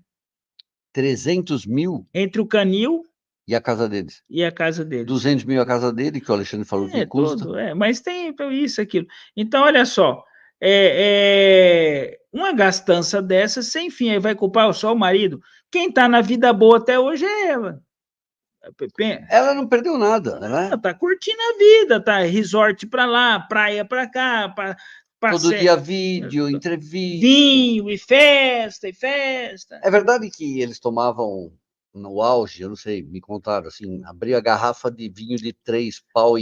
S1: 300 mil?
S2: Entre o canil
S1: e a casa deles.
S2: 200
S1: mil a casa dele, que o Alexandre falou que custa.
S2: Mas tem isso, aquilo. Então, olha só, uma gastança dessa, sem fim, aí vai culpar só o marido. Quem está na vida boa até hoje é ela.
S1: Ela não perdeu nada, né?
S2: Ela tá curtindo a vida, tá? Resort para lá, praia para cá,
S1: todo dia vídeo, entrevista.
S2: Vinho e festa.
S1: É verdade que eles tomavam no auge, eu não sei, me contaram assim, abria a garrafa de vinho de 3,5 pau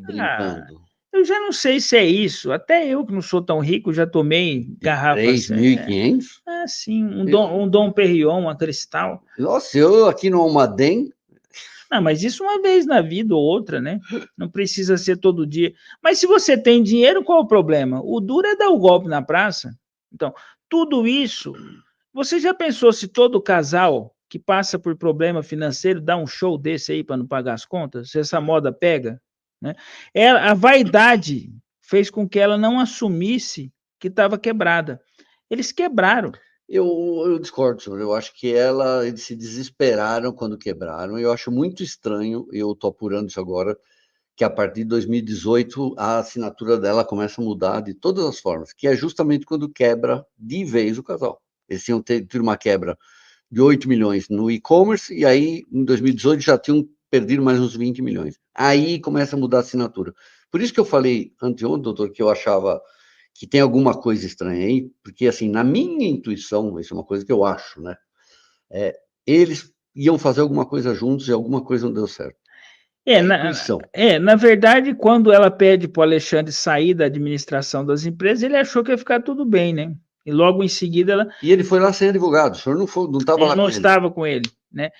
S1: brincando.
S2: Eu já não sei se é isso. Até eu que não sou tão rico já tomei garrafas.
S1: 3.500?
S2: Sim, um Dom Perignon, uma Cristal.
S1: Nossa, eu aqui no Almaden.
S2: Não, mas isso uma vez na vida ou outra, né? Não precisa ser todo dia. Mas se você tem dinheiro, qual o problema? O duro é dar o golpe na praça. Então, tudo isso. Você já pensou se todo casal que passa por problema financeiro dá um show desse aí para não pagar as contas? Se essa moda pega? Né? A vaidade fez com que ela não assumisse que estava quebrada. Eles quebraram.
S1: Eu discordo, senhor. Eu acho que eles se desesperaram quando quebraram. Eu acho muito estranho, eu estou apurando isso agora, que a partir de 2018 a assinatura dela começa a mudar de todas as formas, que é justamente quando quebra de vez o casal. Eles tinham tido uma quebra de 8 milhões no e-commerce e aí em 2018 já tinham perdido mais uns 20 milhões. Aí começa a mudar a assinatura. Por isso que eu falei anteontem, doutor, que eu achava que tem alguma coisa estranha aí, porque, assim, na minha intuição, isso é uma coisa que eu acho, né? Eles iam fazer alguma coisa juntos e alguma coisa não deu certo.
S2: Na verdade, quando ela pede para o Alexandre sair da administração das empresas, ele achou que ia ficar tudo bem, né? E logo em seguida ela...
S1: E ele foi lá sem advogado, o senhor não estava lá com ele.
S2: Não estava com ele, né?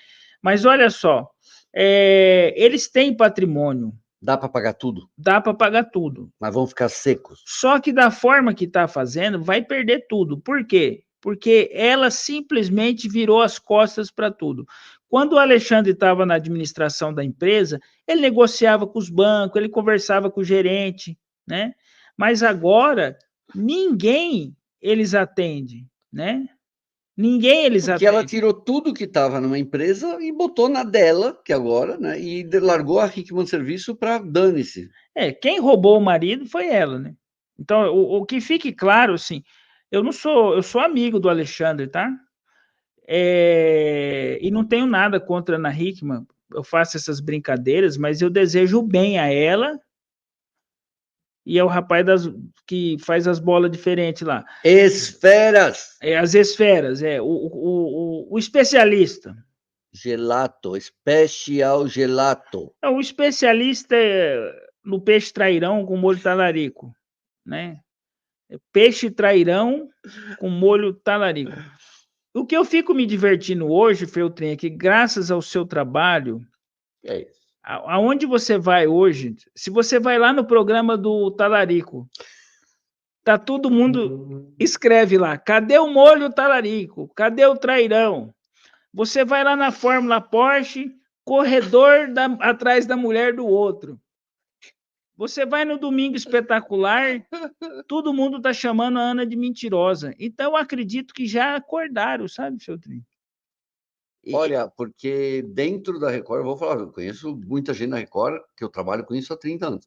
S2: Mas olha só, eles têm patrimônio.
S1: Dá para pagar tudo?
S2: Dá para pagar tudo.
S1: Mas vão ficar secos.
S2: Só que da forma que está fazendo, vai perder tudo. Por quê? Porque ela simplesmente virou as costas para tudo. Quando o Alexandre estava na administração da empresa, ele negociava com os bancos, ele conversava com o gerente, né? Mas agora, ninguém eles atendem, né? Ninguém eles
S1: Porque ela
S2: atendem.
S1: tirou tudo que estava numa empresa e botou na dela, que agora, né? E largou a Hickman Serviço para dane-se.
S2: Quem roubou o marido foi ela, né? Então, o que fique claro, assim, eu sou amigo do Alexandre, tá? E não tenho nada contra a Ana Hickman, eu faço essas brincadeiras, mas eu desejo bem a ela e ao rapaz que faz as bolas diferentes lá.
S1: Esferas!
S2: As esferas, o especialista.
S1: Gelato, special gelato.
S2: O especialista no peixe trairão com molho talarico, né? Peixe trairão com molho talarico. O que eu fico me divertindo hoje, Feltrin, é que graças ao seu trabalho,
S1: É isso.
S2: aonde você vai hoje, se você vai lá no programa do Talarico, tá todo mundo escreve lá, cadê o molho talarico? Cadê o trairão? Você vai lá na Fórmula Porsche, corredor atrás da mulher do outro. Você vai no Domingo Espetacular, todo mundo tá chamando a Ana de mentirosa. Então, eu acredito que já acordaram, sabe, Feltrin?
S1: Olha, porque dentro da Record, eu vou falar, eu conheço muita gente na Record, que eu trabalho com isso há 30 anos.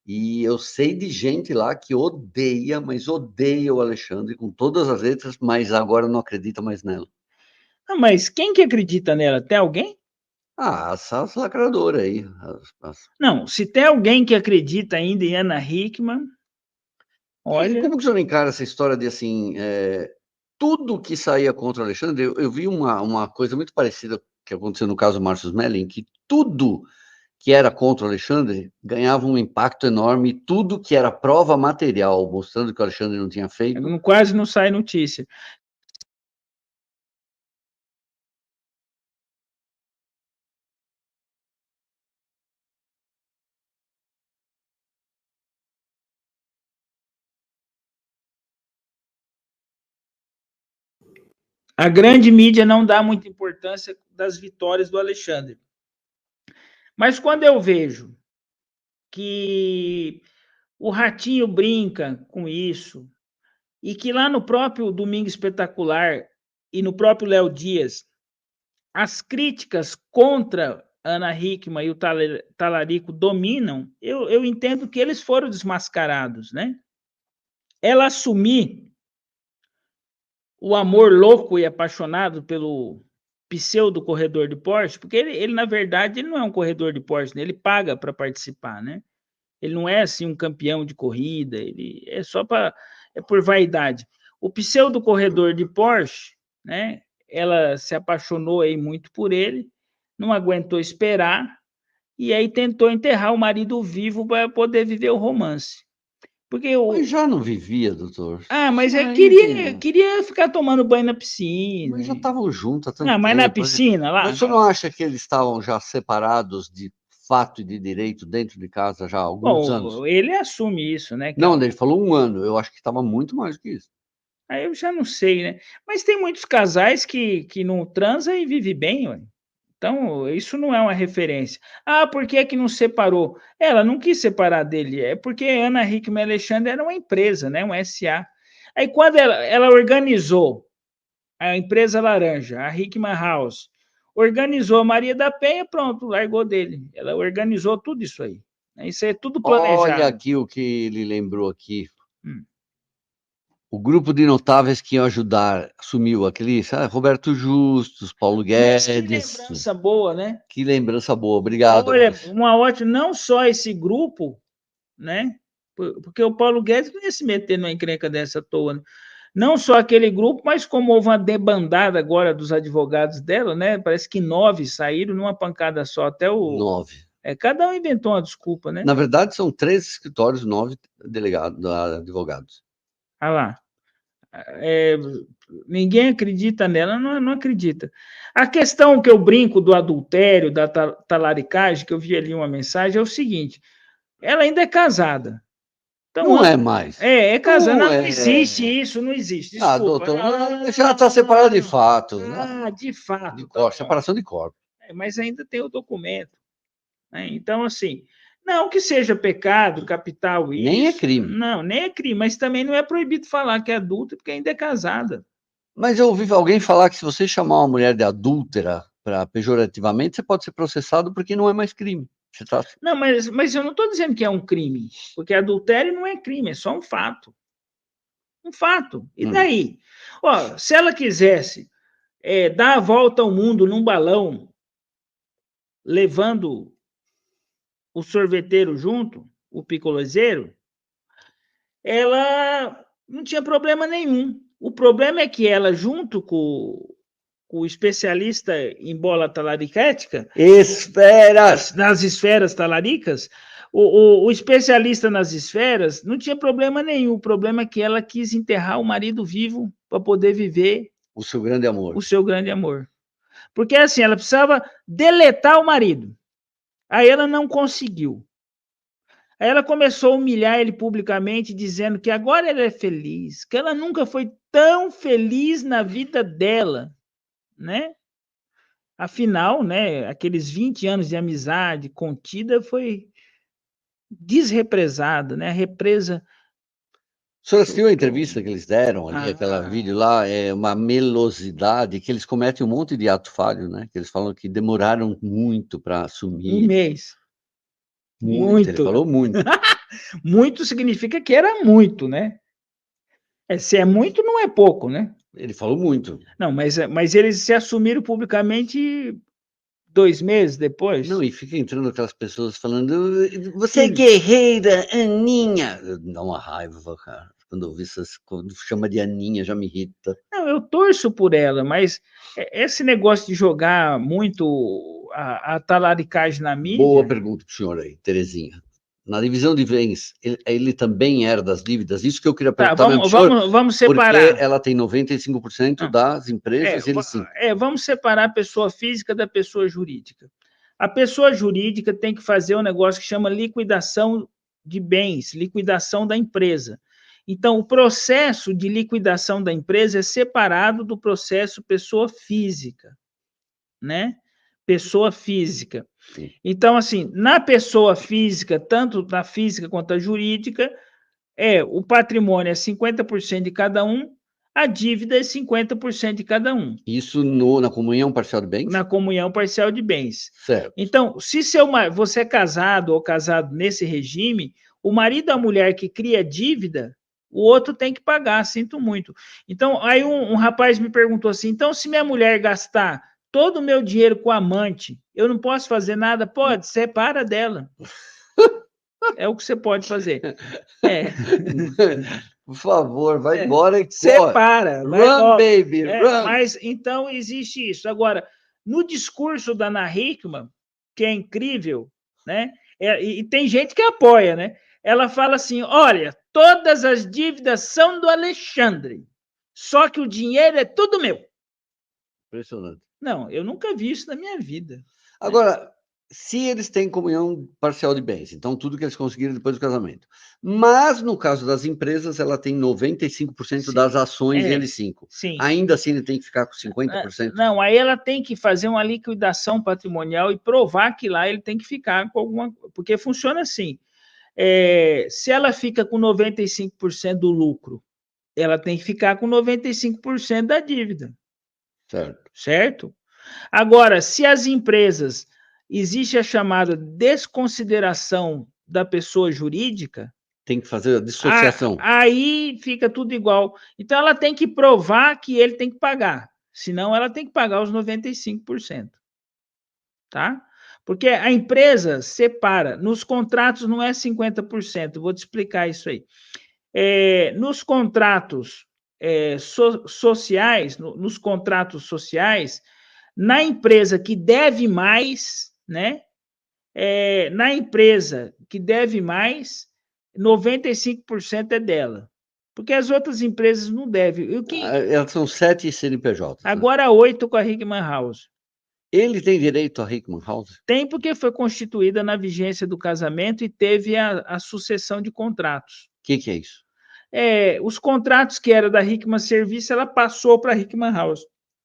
S1: E eu sei de gente lá que odeia, mas odeia o Alexandre com todas as letras, mas agora não acredita mais nela.
S2: Ah, mas quem que acredita nela? Tem alguém?
S1: Ah, essas lacradoras aí.
S2: Não, se tem alguém que acredita ainda em Ana Hickman,
S1: E
S2: olha.
S1: como que o senhor encara essa história de assim, tudo que saía contra o Alexandre? Eu vi uma coisa muito parecida que aconteceu no caso do Márcio Smelling, que tudo que era contra o Alexandre ganhava um impacto enorme, tudo que era prova material, mostrando que o Alexandre não tinha feito.
S2: Quase não sai notícia. A grande mídia não dá muita importância das vitórias do Alexandre. Mas quando eu vejo que o Ratinho brinca com isso, e que lá no próprio Domingo Espetacular e no próprio Léo Dias, as críticas contra Ana Hickman e o Talarico dominam, eu entendo que eles foram desmascarados, né? Ela assumir o amor louco e apaixonado pelo pseudo corredor de Porsche, porque ele na verdade, ele não é um corredor de Porsche, né? Ele paga para participar, né? Ele não é assim um campeão de corrida, ele é só por vaidade. O pseudo corredor de Porsche, né? Ela se apaixonou aí muito por ele, não aguentou esperar e aí tentou enterrar o marido vivo para poder viver o romance. Porque
S1: Mas já não vivia, doutor.
S2: mas
S1: Isso aí
S2: queria ficar tomando banho na piscina.
S1: mas já estavam juntos há tanto
S2: Não, mas na
S1: tempo.
S2: piscina
S1: Mas
S2: lá.
S1: o senhor não acha que eles estavam já separados de fato e de direito dentro de casa já há alguns anos?
S2: Bom, ele assume isso, né?
S1: Não, ele falou 1 ano. Eu acho que estava muito mais do que isso.
S2: Aí eu já não sei, né? Mas tem muitos casais que não transam e vivem bem, ué. Então, isso não é uma referência. Ah, por que que não separou? Ela não quis separar dele, é porque Ana Hickman Alexandre era uma empresa, né? Um SA. Aí quando ela organizou a empresa laranja, a Hickman House, organizou a Maria da Penha, pronto, largou dele. Ela organizou tudo isso aí. Isso é tudo
S1: Olha
S2: planejado.
S1: aqui o que ele lembrou aqui.
S2: Hum.
S1: O grupo de notáveis que iam ajudar sumiu aquele, sabe? Roberto Justus, Paulo
S2: Mas que
S1: Guedes.
S2: lembrança boa, né?
S1: Que lembrança boa, obrigado,
S2: Olha,
S1: Márcio.
S2: uma ótima, não só esse grupo, né? Porque o Paulo Guedes não ia se meter numa encrenca dessa à toa, né? Não só aquele grupo, mas como houve uma debandada agora dos advogados dela, né? Parece que 9 saíram numa pancada só, até
S1: 9.
S2: cada um inventou uma desculpa, né?
S1: Na verdade, são 3 escritórios, 9 delegados, advogados.
S2: Ah lá. É, ninguém acredita nela, não acredita. A questão que eu brinco do adultério, da talaricagem, que eu vi ali uma mensagem, é o seguinte: ela ainda é casada. Então,
S1: Não é mais.
S2: é casada.
S1: Não
S2: Não, não
S1: é.
S2: existe isso, não existe.
S1: Ah,
S2: Desculpa.
S1: doutor, já está separado de fato.
S2: De
S1: De
S2: fato, tá
S1: corpo,
S2: bom.
S1: separação de corpo.
S2: Mas ainda tem o documento. Né? Então, assim, não que seja pecado, capital,
S1: Nem é
S2: isso.
S1: crime.
S2: Não, nem é crime, mas também não é proibido falar que é adulta porque ainda é casada.
S1: Mas eu ouvi alguém falar que se você chamar uma mulher de adúltera pejorativamente, você pode ser processado porque não é mais crime. Você tá...
S2: Não, mas eu não estou dizendo que é um crime, porque adultério não é crime, é só um fato. Um fato. E daí? Ó, se ela quisesse dar a volta ao mundo num balão, levando o sorveteiro junto, o picolezero, ela não tinha problema nenhum. O problema é que ela, junto com o especialista em bola talaricética,
S1: Esferas!
S2: nas esferas talaricas, o especialista nas esferas não tinha problema nenhum. O problema é que ela quis enterrar o marido vivo para poder viver
S1: O seu grande amor.
S2: o seu grande amor. Porque assim, ela precisava deletar o marido. Aí ela não conseguiu. Aí ela começou a humilhar ele publicamente, dizendo que agora ela é feliz, que ela nunca foi tão feliz na vida dela, né? Afinal, né, aqueles 20 anos de amizade contida foi desrepresada, né? A represa.
S1: O senhor assistiu a entrevista que eles deram ali, aquela
S2: Ah,
S1: vídeo lá, é uma melosidade, que eles cometem um monte de ato falho, né? Que eles falam que demoraram muito para
S2: um
S1: assumir.
S2: mês.
S1: Muito, ele
S2: Muito.
S1: falou muito.
S2: Muito significa que era muito, né? Se é muito, não é pouco, né?
S1: Ele falou muito.
S2: Não, mas eles se assumiram publicamente 2 meses depois.
S1: Não, e fica entrando aquelas pessoas falando, você é guerreira, Aninha. Dá uma raiva, cara. Quando eu vi quando chama de Aninha, já me irrita.
S2: Não, eu torço por ela, mas esse negócio de jogar muito a talaricagem na mídia.
S1: Boa pergunta pro senhor aí, Terezinha. Na divisão de bens, ele também herda as dívidas? Isso que eu queria
S2: Tá,
S1: perguntar mesmo pro senhor,
S2: vamos
S1: porque
S2: separar.
S1: ela tem 95%
S2: Não,
S1: das empresas, ele sim.
S2: vamos separar a pessoa física da pessoa jurídica. A pessoa jurídica tem que fazer um negócio que chama liquidação de bens, liquidação da empresa. Então, o processo de liquidação da empresa é separado do processo pessoa física, né? Pessoa física.
S1: Sim.
S2: Então, assim, na pessoa física, tanto na física quanto na jurídica, o patrimônio é 50% de cada um, a dívida é 50% de cada um.
S1: Isso na comunhão parcial de bens?
S2: Na comunhão parcial de bens.
S1: Certo.
S2: Então, se você é casado ou casado nesse regime, o marido ou a mulher que cria dívida, o outro tem que pagar, sinto muito. Então, aí um rapaz me perguntou assim, então se minha mulher gastar todo o meu dinheiro com amante, eu não posso fazer nada? Pode, separa dela. É o que você pode fazer.
S1: Por favor, vai embora e
S2: separa.
S1: Run, baby, run.
S2: Mas então existe isso. Agora, no discurso da Ana Hickman, que é incrível, né? E tem gente que apoia, né? Ela fala assim: olha, todas as dívidas são do Alexandre, só que o dinheiro é tudo meu.
S1: Impressionante.
S2: Não, eu nunca vi isso na minha vida.
S1: Agora, se eles têm comunhão parcial de bens, então tudo que eles conseguiram depois do casamento. Mas, no caso das empresas, ela tem 95% das ações e ele 5%.
S2: Sim.
S1: Ainda assim, ele tem que ficar com 50%?
S2: Não, aí ela tem que fazer uma liquidação patrimonial e provar que lá ele tem que ficar com alguma... Porque funciona assim, se ela fica com 95% do lucro, ela tem que ficar com 95% da dívida. Certo? Agora, se as empresas, existe a chamada desconsideração da pessoa jurídica,
S1: tem que fazer a dissociação.
S2: Aí fica tudo igual. Então, ela tem que provar que ele tem que pagar. Senão, ela tem que pagar os 95%. Tá? Porque a empresa separa. Nos contratos não é 50%. Vou te explicar isso aí. Nos contratos sociais, nos contratos sociais, na empresa que deve mais, né? Na empresa que deve mais, 95% é dela. Porque as outras empresas não devem.
S1: Elas são 7 CNPJs.
S2: Agora 8 com a Hickman House.
S1: Ele tem direito à Hickman House?
S2: Tem, porque foi constituída na vigência do casamento e teve a sucessão de contratos.
S1: O que é isso?
S2: Os contratos que era da Hickman Serviço, ela passou para a Hickman House.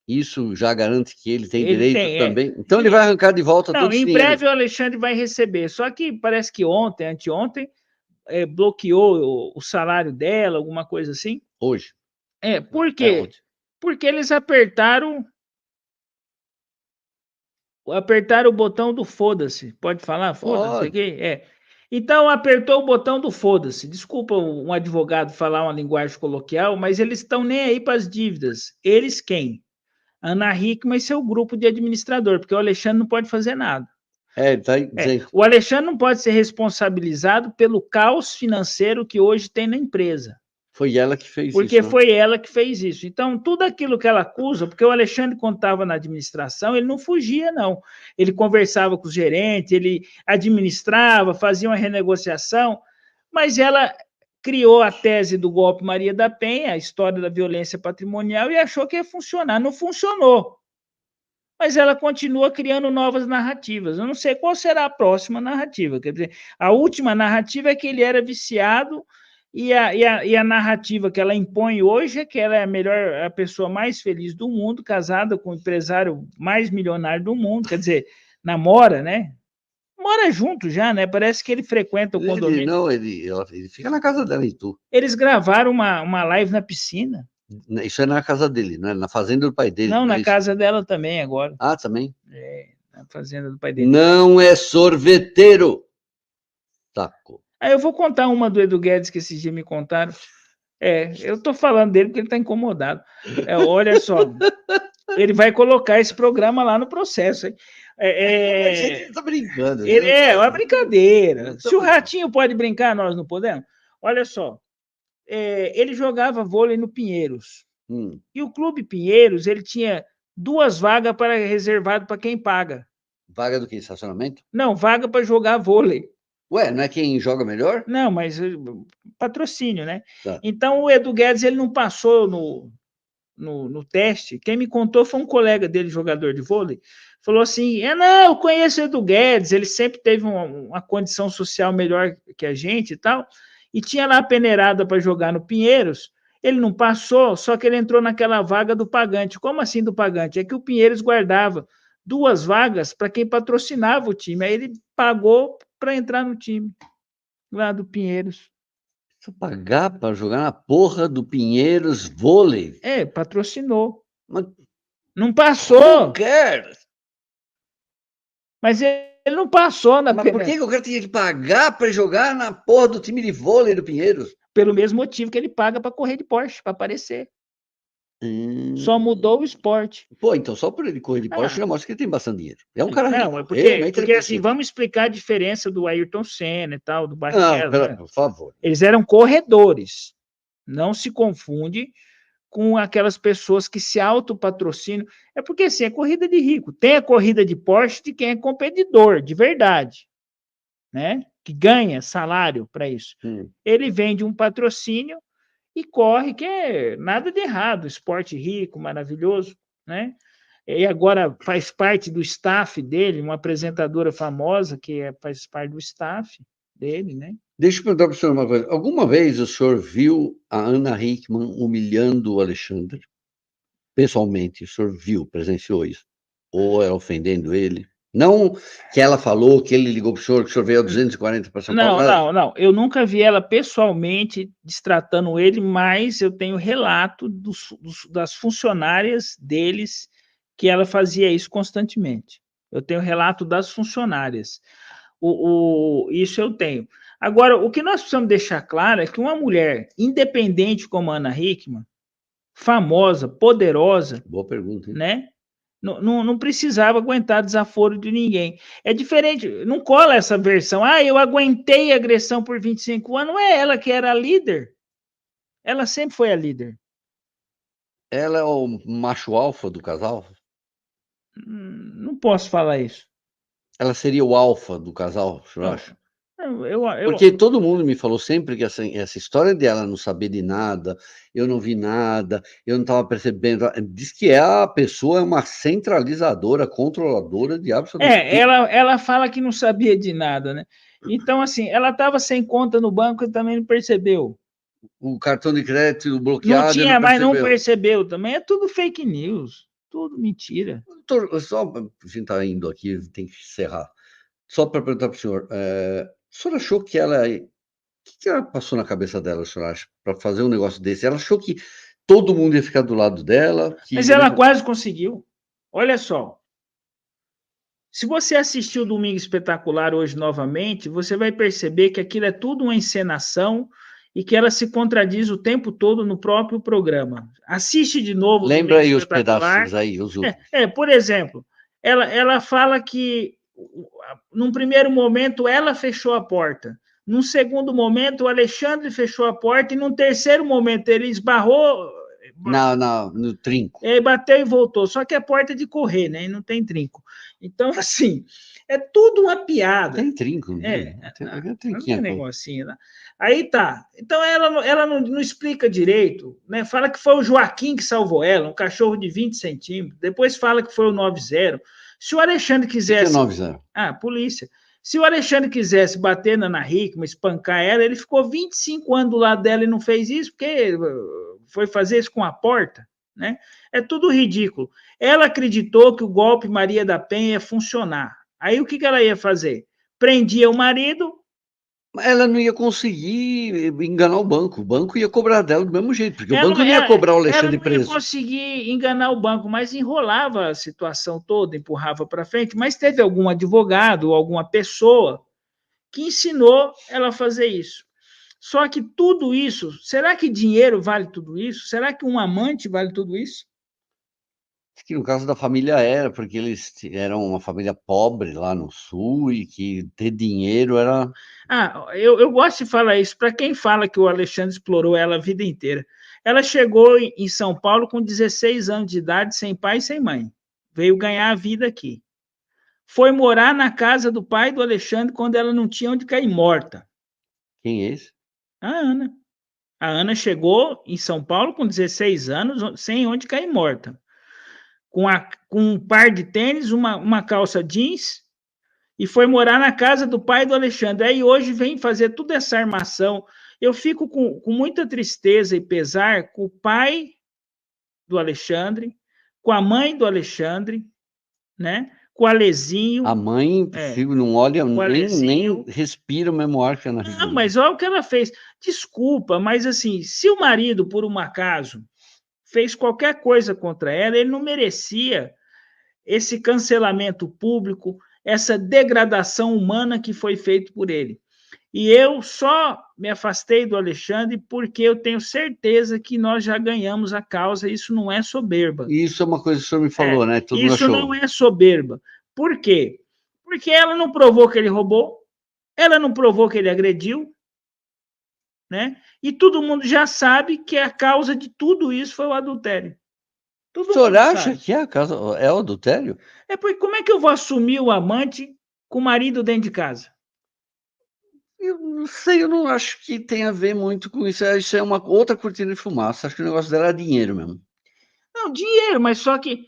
S1: Isso já garante que ele tem direito também? Então ele vai arrancar de volta todo esse dinheiro.
S2: Em breve o Alexandre vai receber. Só que parece que anteontem, bloqueou o salário dela, alguma coisa assim.
S1: Hoje?
S2: Por quê? Porque eles apertaram o botão do foda-se. Pode falar? Foda-se
S1: Pode.
S2: aqui? Então, apertou o botão do foda-se. Desculpa um advogado falar uma linguagem coloquial, mas eles estão nem aí para as dívidas. Eles quem? Ana Hickman e seu grupo de administrador, porque o Alexandre não pode fazer nada.
S1: Tá dizendo.
S2: O Alexandre não pode ser responsabilizado pelo caos financeiro que hoje tem na empresa.
S1: Foi ela que fez
S2: porque
S1: isso.
S2: foi ela que fez isso. Então, tudo aquilo que ela acusa, porque o Alexandre, quando estava na administração, ele não fugia, não. Ele conversava com os gerentes, ele administrava, fazia uma renegociação, mas ela criou a tese do golpe Maria da Penha, a história da violência patrimonial, e achou que ia funcionar. Não funcionou. Mas ela continua criando novas narrativas. Eu não sei qual será a próxima narrativa. Quer dizer, a última narrativa é que ele era viciado e a narrativa que ela impõe hoje é que ela é a pessoa mais feliz do mundo, casada com o empresário mais milionário do mundo, quer dizer, namora, né? Mora junto já, né? Parece que ele frequenta o condomínio.
S1: Ele fica na casa dela em Tu.
S2: Eles gravaram uma live na piscina.
S1: Isso é na casa dele, não é? Na fazenda do pai dele.
S2: Não, na
S1: isso?
S2: casa dela também agora.
S1: Ah, também?
S2: Na fazenda do pai dele.
S1: Não é sorveteiro. Saco.
S2: Aí eu vou contar uma do Edu Guedes que esses dias me contaram. Eu tô falando dele porque ele tá incomodado. Olha só, ele vai colocar esse programa lá no processo, hein?
S1: Ele tá brincando.
S2: É uma brincadeira. Se o Ratinho pode brincar, nós não podemos. Olha só, ele jogava vôlei no Pinheiros. E o Clube Pinheiros, ele tinha 2 vagas para reservado para quem paga.
S1: Vaga do que? Estacionamento?
S2: Não, vaga para jogar vôlei.
S1: Ué, não é quem joga melhor?
S2: Não, mas patrocínio, né?
S1: Tá.
S2: Então o Edu Guedes ele não passou no teste. Quem me contou foi um colega dele, jogador de vôlei. Falou assim: não, eu conheço o Edu Guedes, ele sempre teve uma condição social melhor que a gente e tal. E tinha lá a peneirada para jogar no Pinheiros. Ele não passou, só que ele entrou naquela vaga do pagante. Como assim do pagante? É que o Pinheiros guardava 2 vagas para quem patrocinava o time. Aí ele pagou para entrar no time lá do Pinheiros.
S1: Precisa pagar para jogar na porra do Pinheiros vôlei.
S2: Patrocinou.
S1: Mas
S2: não passou.
S1: Who cares?
S2: Mas ele não passou na
S1: Mas por que o cara tinha que pagar para jogar na porra do time de vôlei do Pinheiros?
S2: Pelo mesmo motivo que ele paga para correr de Porsche, para aparecer. Só mudou o esporte.
S1: Pô, então só por ele correr de Porsche já mostra que ele tem bastante dinheiro. É um cara rico.
S2: Não, porque assim, vamos explicar a diferença do Ayrton Senna e tal, do Barrichello.
S1: Por favor.
S2: Eles eram corredores. Não se confunde com aquelas pessoas que se autopatrocinam. É porque assim, é corrida de rico. Tem a corrida de Porsche de quem é competidor, de verdade, né? Que ganha salário para isso. Ele vende um patrocínio e corre, que é nada de errado, esporte rico, maravilhoso, né? E agora faz parte do staff dele, uma apresentadora famosa que faz parte do staff dele, né?
S1: Deixa eu perguntar para o senhor uma coisa. Alguma vez o senhor viu a Ana Hickman humilhando o Alexandre? Pessoalmente, o senhor viu, presenciou isso? Ou ela ofendendo ele? Não que ela falou, que ele ligou para o senhor, que o senhor veio a 240 para São Paulo?
S2: Não. Eu nunca vi ela pessoalmente destratando ele, mas eu tenho relato das funcionárias deles que ela fazia isso constantemente. Eu tenho relato das funcionárias. Isso eu tenho. Agora, o que nós precisamos deixar claro é que uma mulher independente como a Ana Hickman, famosa, poderosa,
S1: boa pergunta, hein?
S2: Né? Não precisava aguentar desaforo de ninguém. É diferente, não cola essa versão. Eu aguentei a agressão por 25 anos. Não é ela que era a líder. Ela sempre foi a líder.
S1: Ela é o macho alfa do casal?
S2: Não posso falar isso.
S1: Ela seria o alfa do casal, eu acho?
S2: Eu...
S1: Porque todo mundo me falou sempre que essa história dela não saber de nada, eu não vi nada, eu não estava percebendo. Diz que a pessoa é uma centralizadora, controladora de absolutamente.
S2: Ela fala que não sabia de nada, né? Então, assim, ela estava sem conta no banco e também não percebeu.
S1: O cartão de crédito bloqueado.
S2: Não tinha, mas não percebeu também. É tudo fake news, tudo mentira.
S1: Só a gente está indo aqui, tem que encerrar. Só para perguntar para o senhor, o senhor achou que ela. O que ela passou na cabeça dela, o senhor acha, para fazer um negócio desse? Ela achou que todo mundo ia ficar do lado dela.
S2: Mas ela quase conseguiu. Olha só. Se você assistiu o Domingo Espetacular hoje novamente, você vai perceber que aquilo é tudo uma encenação e que ela se contradiz o tempo todo no próprio programa. Assiste de novo o
S1: Lembra
S2: Domingo
S1: aí os
S2: Espetacular.
S1: pedaços aí, os outros.
S2: Por exemplo, ela fala que, num primeiro momento, ela fechou a porta. Num segundo momento, o Alexandre fechou a porta. E num terceiro momento, ele esbarrou...
S1: No trinco.
S2: E aí bateu e voltou. Só que é porta de correr, né? E não tem trinco. Então, assim, é tudo uma piada.
S1: Tem trinco,
S2: não tem negocinho, né? Aí tá. Então ela não explica direito, né? Fala que foi o Joaquim que salvou ela, um cachorro de 20 centímetros. Depois fala que foi o 90. Se o Alexandre quisesse.
S1: Que é 90?
S2: Polícia. Se o Alexandre quisesse bater na Ana Hickman, espancar ela, ele ficou 25 anos do lado dela e não fez isso, porque foi fazer isso com a porta, né? É tudo ridículo. Ela acreditou que o golpe Maria da Penha ia funcionar. Aí o que ela ia fazer? Prendia o marido.
S1: Ela não ia conseguir enganar o banco ia cobrar dela do mesmo jeito, porque o banco não ia cobrar o Alexandre preso.
S2: Ela não ia conseguir enganar o banco, mas enrolava a situação toda, empurrava para frente, mas teve algum advogado ou alguma pessoa que ensinou ela a fazer isso. Só que tudo isso, será que dinheiro vale tudo isso? Será que um amante vale tudo isso?
S1: Que no caso da família era, porque eles eram uma família pobre lá no sul e que ter dinheiro era...
S2: Eu gosto de falar isso para quem fala que o Alexandre explorou ela a vida inteira. Ela chegou em São Paulo com 16 anos de idade, sem pai e sem mãe. Veio ganhar a vida aqui. Foi morar na casa do pai do Alexandre quando ela não tinha onde cair morta.
S1: Quem é esse?
S2: A Ana. A Ana chegou em São Paulo com 16 anos, sem onde cair morta. Com um par de tênis, uma calça jeans, e foi morar na casa do pai do Alexandre. Aí hoje vem fazer toda essa armação. Eu fico com muita tristeza e pesar com o pai do Alexandre, com a mãe do Alexandre, né? Com o Alezinho.
S1: A mãe, não olha, nem respira o mesmo ar que a Ana Hickman.
S2: Não, mas olha o que ela fez. Desculpa, mas assim, se o marido, por um acaso, fez qualquer coisa contra ela, ele não merecia esse cancelamento público, essa degradação humana que foi feito por ele. E eu só me afastei do Alexandre porque eu tenho certeza que nós já ganhamos a causa, isso não é soberba.
S1: Isso é uma coisa que o senhor me falou, né?
S2: Todo isso não é soberba. Por quê? Porque ela não provou que ele roubou, ela não provou que ele agrediu, né? E todo mundo já sabe que a causa de tudo isso foi o adultério.
S1: O senhor acha que é o adultério?
S2: Porque como é que eu vou assumir o amante com o marido dentro de casa?
S1: Eu não sei, eu não acho que tem a ver muito com isso. Isso é uma outra cortina de fumaça. Acho que o negócio dela é dinheiro mesmo.
S2: Não, dinheiro, mas só que...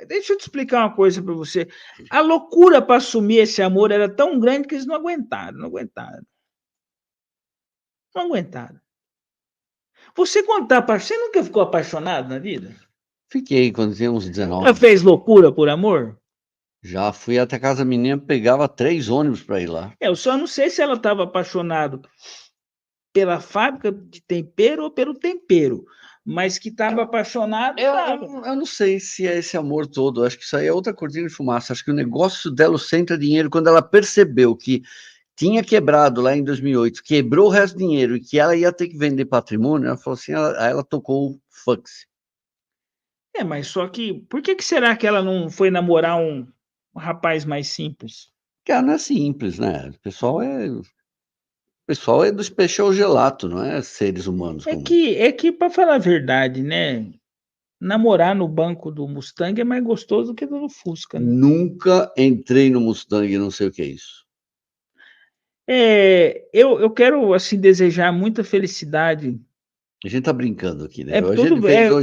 S2: Deixa eu te explicar uma coisa para você. A loucura para assumir esse amor era tão grande que eles não aguentaram. Não aguentaram. Você nunca ficou apaixonado na vida?
S1: Fiquei quando tinha uns 19.
S2: Nunca fez loucura por amor?
S1: Já fui até casa da menina, pegava 3 ônibus para ir lá.
S2: Eu só não sei se ela estava apaixonada pela fábrica de tempero ou pelo tempero, mas que estava apaixonada.
S1: Eu não sei se é esse amor todo. Acho que isso aí é outra cortina de fumaça. Acho que o negócio dela, o centro é dinheiro. Quando ela percebeu que tinha quebrado lá em 2008, quebrou o resto do dinheiro e que ela ia ter que vender patrimônio, ela falou assim, ela tocou o fuck-se.
S2: Mas só que, por que será que ela não foi namorar um rapaz mais simples?
S1: Porque ela não é simples, né? O pessoal é do special gelato, não é seres humanos.
S2: É que para falar a verdade, né? Namorar no banco do Mustang é mais gostoso do que no Fusca, né?
S1: Nunca entrei no Mustang e não sei o que é isso.
S2: Eu quero, assim, desejar muita felicidade.
S1: A gente tá brincando aqui, né?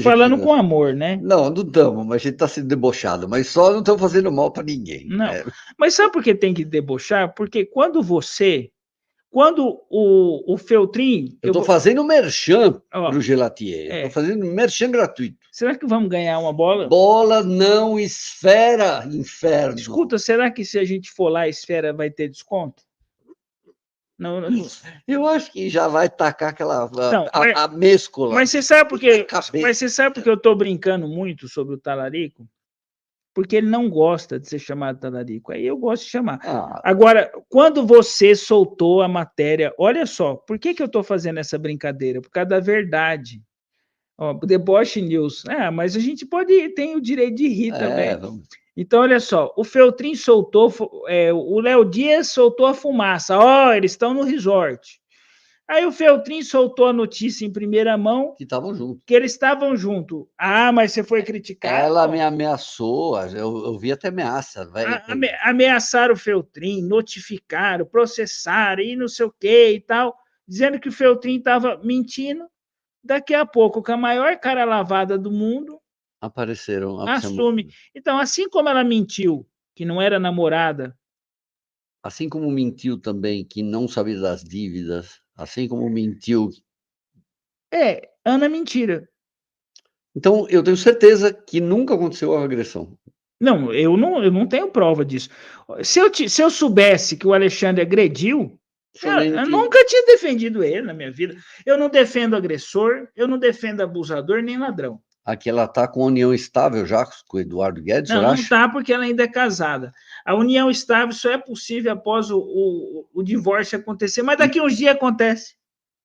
S2: Falando com amor, né?
S1: Não estamos, mas a gente tá sendo debochado, mas só não estamos fazendo mal para ninguém.
S2: Não, mas sabe por que tem que debochar? Porque quando o Feltrin...
S1: Eu tô fazendo merchan pro Gelatier, tô fazendo merchan gratuito.
S2: Será que vamos ganhar uma bola?
S1: Bola não, esfera, inferno.
S2: Escuta, será que se a gente for lá, a esfera vai ter desconto? Não, não.
S1: Eu acho que já vai tacar aquela
S2: Não,
S1: a mescla.
S2: Mas você sabe por quê?
S1: Cabeça.
S2: Mas você sabe por que eu estou brincando muito sobre o talarico? Porque ele não gosta de ser chamado talarico. Aí eu gosto de chamar. Agora, quando você soltou a matéria, olha só, por que eu estou fazendo essa brincadeira? Por causa da verdade. Ó, deboche news. Mas a gente tem o direito de rir também.
S1: Vamos.
S2: Então, olha só, o Feltrin soltou, o Léo Dias soltou a fumaça. Eles estão no resort. Aí o Feltrin soltou a notícia em primeira mão.
S1: Que estavam juntos.
S2: Que eles estavam juntos. Mas você foi criticado?
S1: Ela me ameaçou, eu vi até ameaça.
S2: Ameaçaram o Feltrin, notificaram, processaram e não sei o que e tal, dizendo que o Feltrin estava mentindo. Daqui a pouco, com a maior cara lavada do mundo,
S1: apareceram.
S2: Assume. Então, assim como ela mentiu que não era namorada.
S1: Assim como mentiu também que não sabia das dívidas, assim como mentiu.
S2: Ana mentira.
S1: Então, eu tenho certeza que nunca aconteceu a agressão.
S2: Não, eu não tenho prova disso. Se eu soubesse que o Alexandre agrediu, eu nunca tinha defendido ele na minha vida. Eu não defendo agressor, eu não defendo abusador, nem ladrão.
S1: Aqui ela está com união estável já com o Eduardo Guedes,
S2: não está porque ela ainda é casada. A união estável só é possível após o divórcio acontecer, mas daqui uns dias acontece.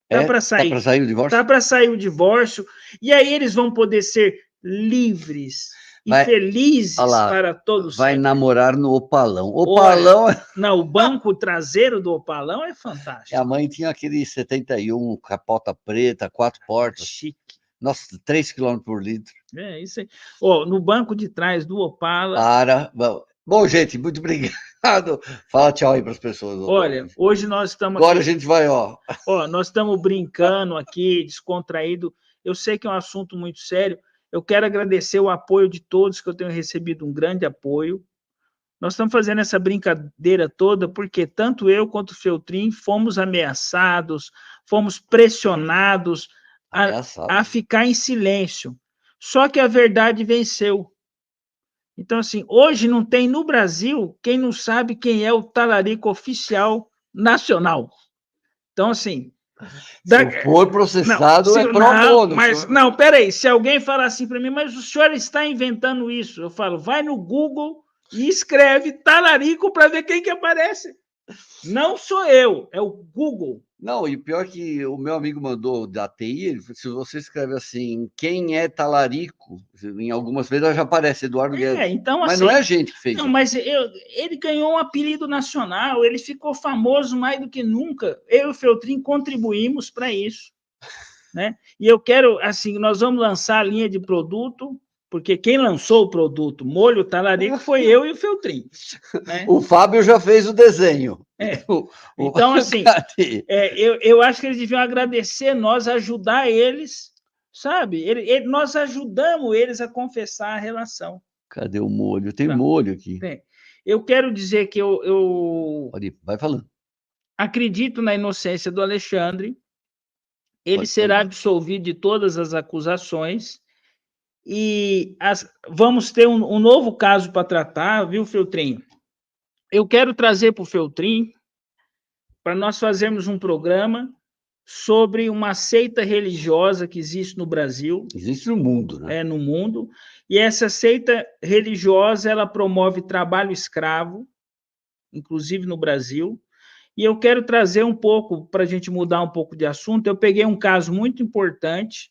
S2: Tá para sair.
S1: Tá para sair o divórcio?
S2: Tá para sair o divórcio. E aí eles vão poder ser livres e felizes para todos.
S1: Vai namorar no Opalão. Opalão.
S2: Não, o banco traseiro do Opalão é fantástico.
S1: A mãe tinha aquele 71, capota preta, 4 portas.
S2: Chique.
S1: Nossa, 3 km por litro.
S2: Isso aí. No banco de trás do Opala.
S1: Bom, gente, muito obrigado. Fala tchau aí para as pessoas. Doutor.
S2: Olha, hoje nós estamos.
S1: Agora aqui, a gente vai,
S2: nós estamos brincando aqui, descontraído. Eu sei que é um assunto muito sério. Eu quero agradecer o apoio de todos, que eu tenho recebido um grande apoio. Nós estamos fazendo essa brincadeira toda porque tanto eu quanto o Feltrin fomos ameaçados, fomos pressionados a ficar em silêncio. Só que a verdade venceu. Então, assim, hoje não tem no Brasil quem não sabe quem é o talarico oficial nacional. Então, assim...
S1: Se for processado, é pro bono.
S2: Mas, não, peraí, se alguém falar assim para mim, mas o senhor está inventando isso, eu falo, vai no Google e escreve talarico para ver quem que aparece. Não sou eu, é o Google.
S1: Não, e o pior é que o meu amigo mandou da TI, se você escreve assim, quem é talarico, em algumas vezes já aparece Eduardo Guedes.
S2: Então,
S1: mas
S2: assim,
S1: não é a gente que fez
S2: não,
S1: isso.
S2: Mas ele ganhou um apelido nacional, ele ficou famoso mais do que nunca. Eu e o Feltrin contribuímos para isso. Né? E eu quero, assim, nós vamos lançar a linha de produto, porque quem lançou o produto Molho Talarico foi eu e o Feltrin. Né?
S1: O Fábio já fez o desenho.
S2: Então, assim, eu acho que eles deviam agradecer nós, ajudar eles, sabe? Nós ajudamos eles a confessar a relação.
S1: Cadê o molho? Tem molho aqui.
S2: Tem. Eu quero dizer que
S1: Vai falando.
S2: Acredito na inocência do Alexandre. Ele será absolvido de todas as acusações e vamos ter um novo caso para tratar, viu, Feltrin? Eu quero trazer para o Feltrin para nós fazermos um programa sobre uma seita religiosa que existe no Brasil.
S1: Existe no mundo, né?
S2: No mundo. E essa seita religiosa, ela promove trabalho escravo, inclusive no Brasil. E eu quero trazer um pouco, para a gente mudar um pouco de assunto, eu peguei um caso muito importante,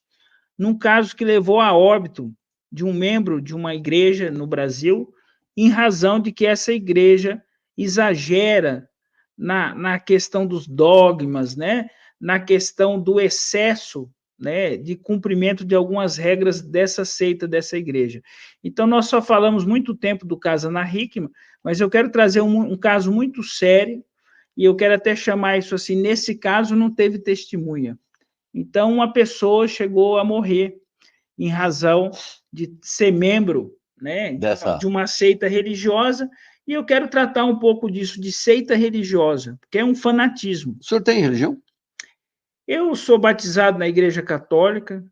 S2: num caso que levou a óbito de um membro de uma igreja no Brasil, em razão de que essa igreja exagera na questão dos dogmas, né? Na questão do excesso, né? De cumprimento de algumas regras dessa seita, dessa igreja. Então, nós só falamos muito tempo do caso Ana Hickman, mas eu quero trazer um caso muito sério, e eu quero até chamar isso assim, nesse caso não teve testemunha. Então, uma pessoa chegou a morrer em razão de ser membro, né, de uma seita religiosa, e eu quero tratar um pouco disso, de seita religiosa, porque é um fanatismo.
S1: O senhor tem religião?
S2: Eu sou batizado na Igreja Católica,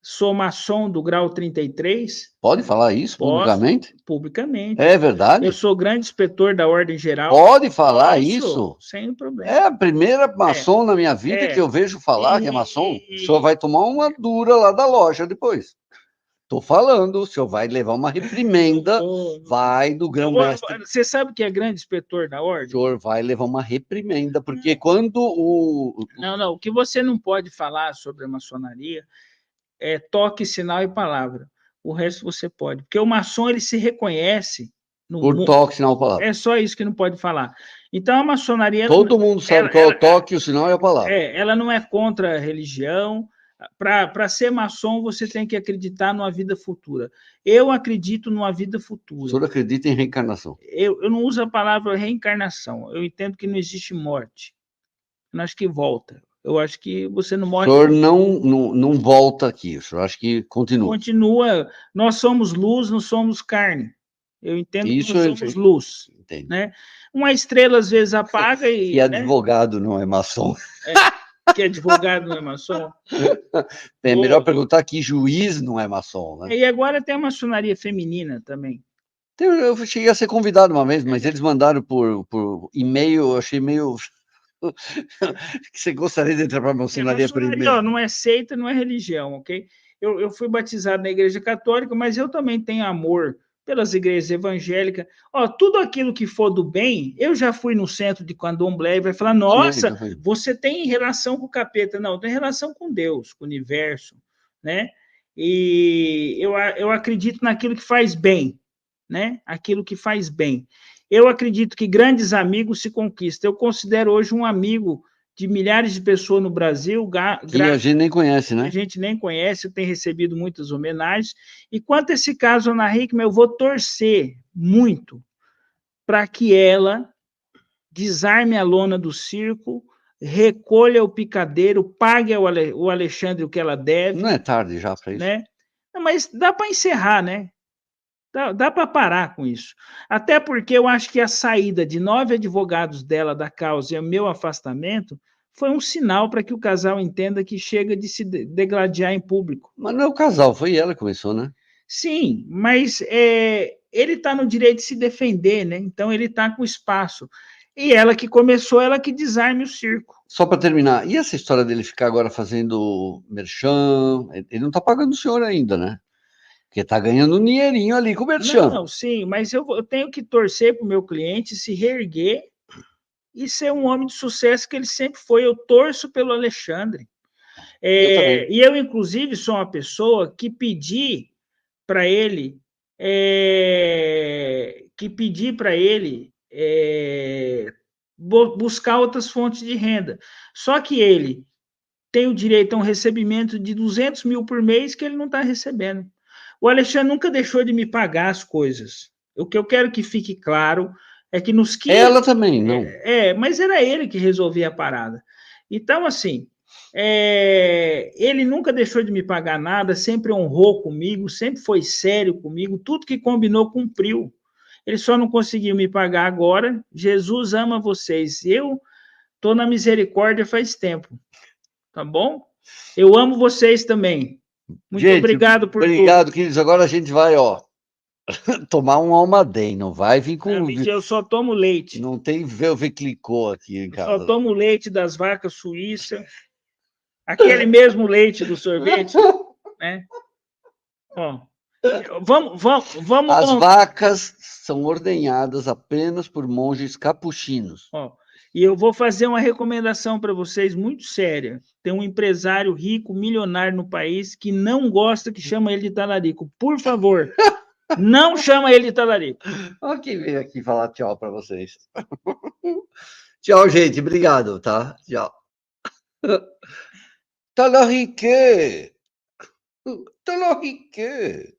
S2: Sou maçom do grau 33.
S1: Pode falar isso publicamente?
S2: Publicamente.
S1: É verdade?
S2: Eu sou grande inspetor da Ordem Geral.
S1: Pode falar isso?
S2: Sem problema.
S1: É a primeira maçom na minha vida que eu vejo falar que é maçom. O senhor vai tomar uma dura lá da loja depois. Estou falando, o senhor vai levar uma reprimenda, vai do grão-mestre.
S2: Você sabe que é grande inspetor da ordem?
S1: O senhor vai levar uma reprimenda, porque quando o...
S2: Não, o que você não pode falar sobre a maçonaria é toque, sinal e palavra. O resto você pode, porque o maçom, ele se reconhece...
S1: Por toque, sinal e palavra.
S2: É só isso que não pode falar. Então, a maçonaria...
S1: Todo mundo sabe qual é o toque, o sinal e a palavra.
S2: Ela não é contra a religião. Para ser maçom, você tem que acreditar numa vida futura. Eu acredito numa vida futura.
S1: O senhor acredita em reencarnação?
S2: Eu não uso a palavra reencarnação. Eu entendo que não existe morte. Eu acho que volta. Eu acho que você não morre...
S1: O senhor não volta aqui. O senhor acha que continua?
S2: Continua. Nós somos luz, não somos carne. Eu entendo que nós somos luz. Né? Uma estrela, às vezes, apaga e...
S1: E advogado não é maçom.
S2: Que advogado não é maçom?
S1: É melhor perguntar que juiz não é maçom, né?
S2: E agora tem a maçonaria feminina também.
S1: Eu cheguei a ser convidado uma vez, mas eles mandaram por e-mail, eu achei meio... que você gostaria de entrar para a maçonaria primeiro?
S2: Não é seita, não é religião, ok? Eu fui batizado na Igreja Católica, mas eu também tenho amor pelas igrejas evangélicas. Tudo aquilo que for do bem, eu já fui no centro de candomblé e vai falar, nossa, você tem relação com o capeta. Não, tem relação com Deus, com o universo, né? E eu acredito naquilo que faz bem, né? Aquilo que faz bem. Eu acredito que grandes amigos se conquistam. Eu considero hoje um amigo de milhares de pessoas no Brasil.
S1: Que a gente nem conhece, né?
S2: A gente nem conhece, eu tenho recebido muitas homenagens. E quanto a esse caso, Ana Hickman, eu vou torcer muito para que ela desarme a lona do circo, recolha o picadeiro, pague ao Alexandre o que ela deve.
S1: Não é tarde já para isso?
S2: Né? Mas dá para encerrar, né? Dá para parar com isso. Até porque eu acho que a saída de 9 advogados dela da causa e o meu afastamento foi um sinal para que o casal entenda que chega de se degladiar em público.
S1: Mas não é o casal, foi ela que começou, né?
S2: Sim, mas ele está no direito de se defender, né? Então ele está com espaço. E ela que começou, ela que desarme o circo.
S1: Só para terminar, e essa história dele ficar agora fazendo merchan? Ele não está pagando o senhor ainda, né? Porque está ganhando um dinheirinho ali com o merchan.
S2: Não, sim, mas eu tenho que torcer para o meu cliente se reerguer e ser um homem de sucesso que ele sempre foi. Eu torço pelo Alexandre. E eu, inclusive, sou uma pessoa que pedi para ele buscar outras fontes de renda. Só que ele tem o direito a um recebimento de 200 mil por mês que ele não está recebendo. O Alexandre nunca deixou de me pagar as coisas. O que eu quero que fique claro é que nos 15...
S1: Ela também, não.
S2: Mas era ele que resolvia a parada. Então, assim, ele nunca deixou de me pagar nada, sempre honrou comigo, sempre foi sério comigo, tudo que combinou, cumpriu. Ele só não conseguiu me pagar agora. Jesus ama vocês. Eu estou na misericórdia faz tempo. Tá bom? Eu amo vocês também. Muito obrigado por tudo.
S1: Obrigado, queridos. Agora a gente vai, tomar um Almaden, não vai vir com...
S2: Eu só tomo leite.
S1: Não tem Velveclicô aqui em casa.
S2: Só tomo leite das vacas suíças, aquele mesmo leite do sorvete, né? Vamos.
S1: As vacas são ordenhadas apenas por monges capuchinos.
S2: E eu vou fazer uma recomendação para vocês muito séria. Tem um empresário rico, milionário no país, que não gosta que chama ele de talarico. Por favor, não chama ele de talarico.
S1: Olha quem veio aqui falar tchau para vocês. Tchau, gente. Obrigado, tá? Tchau. Talarique! Talarique!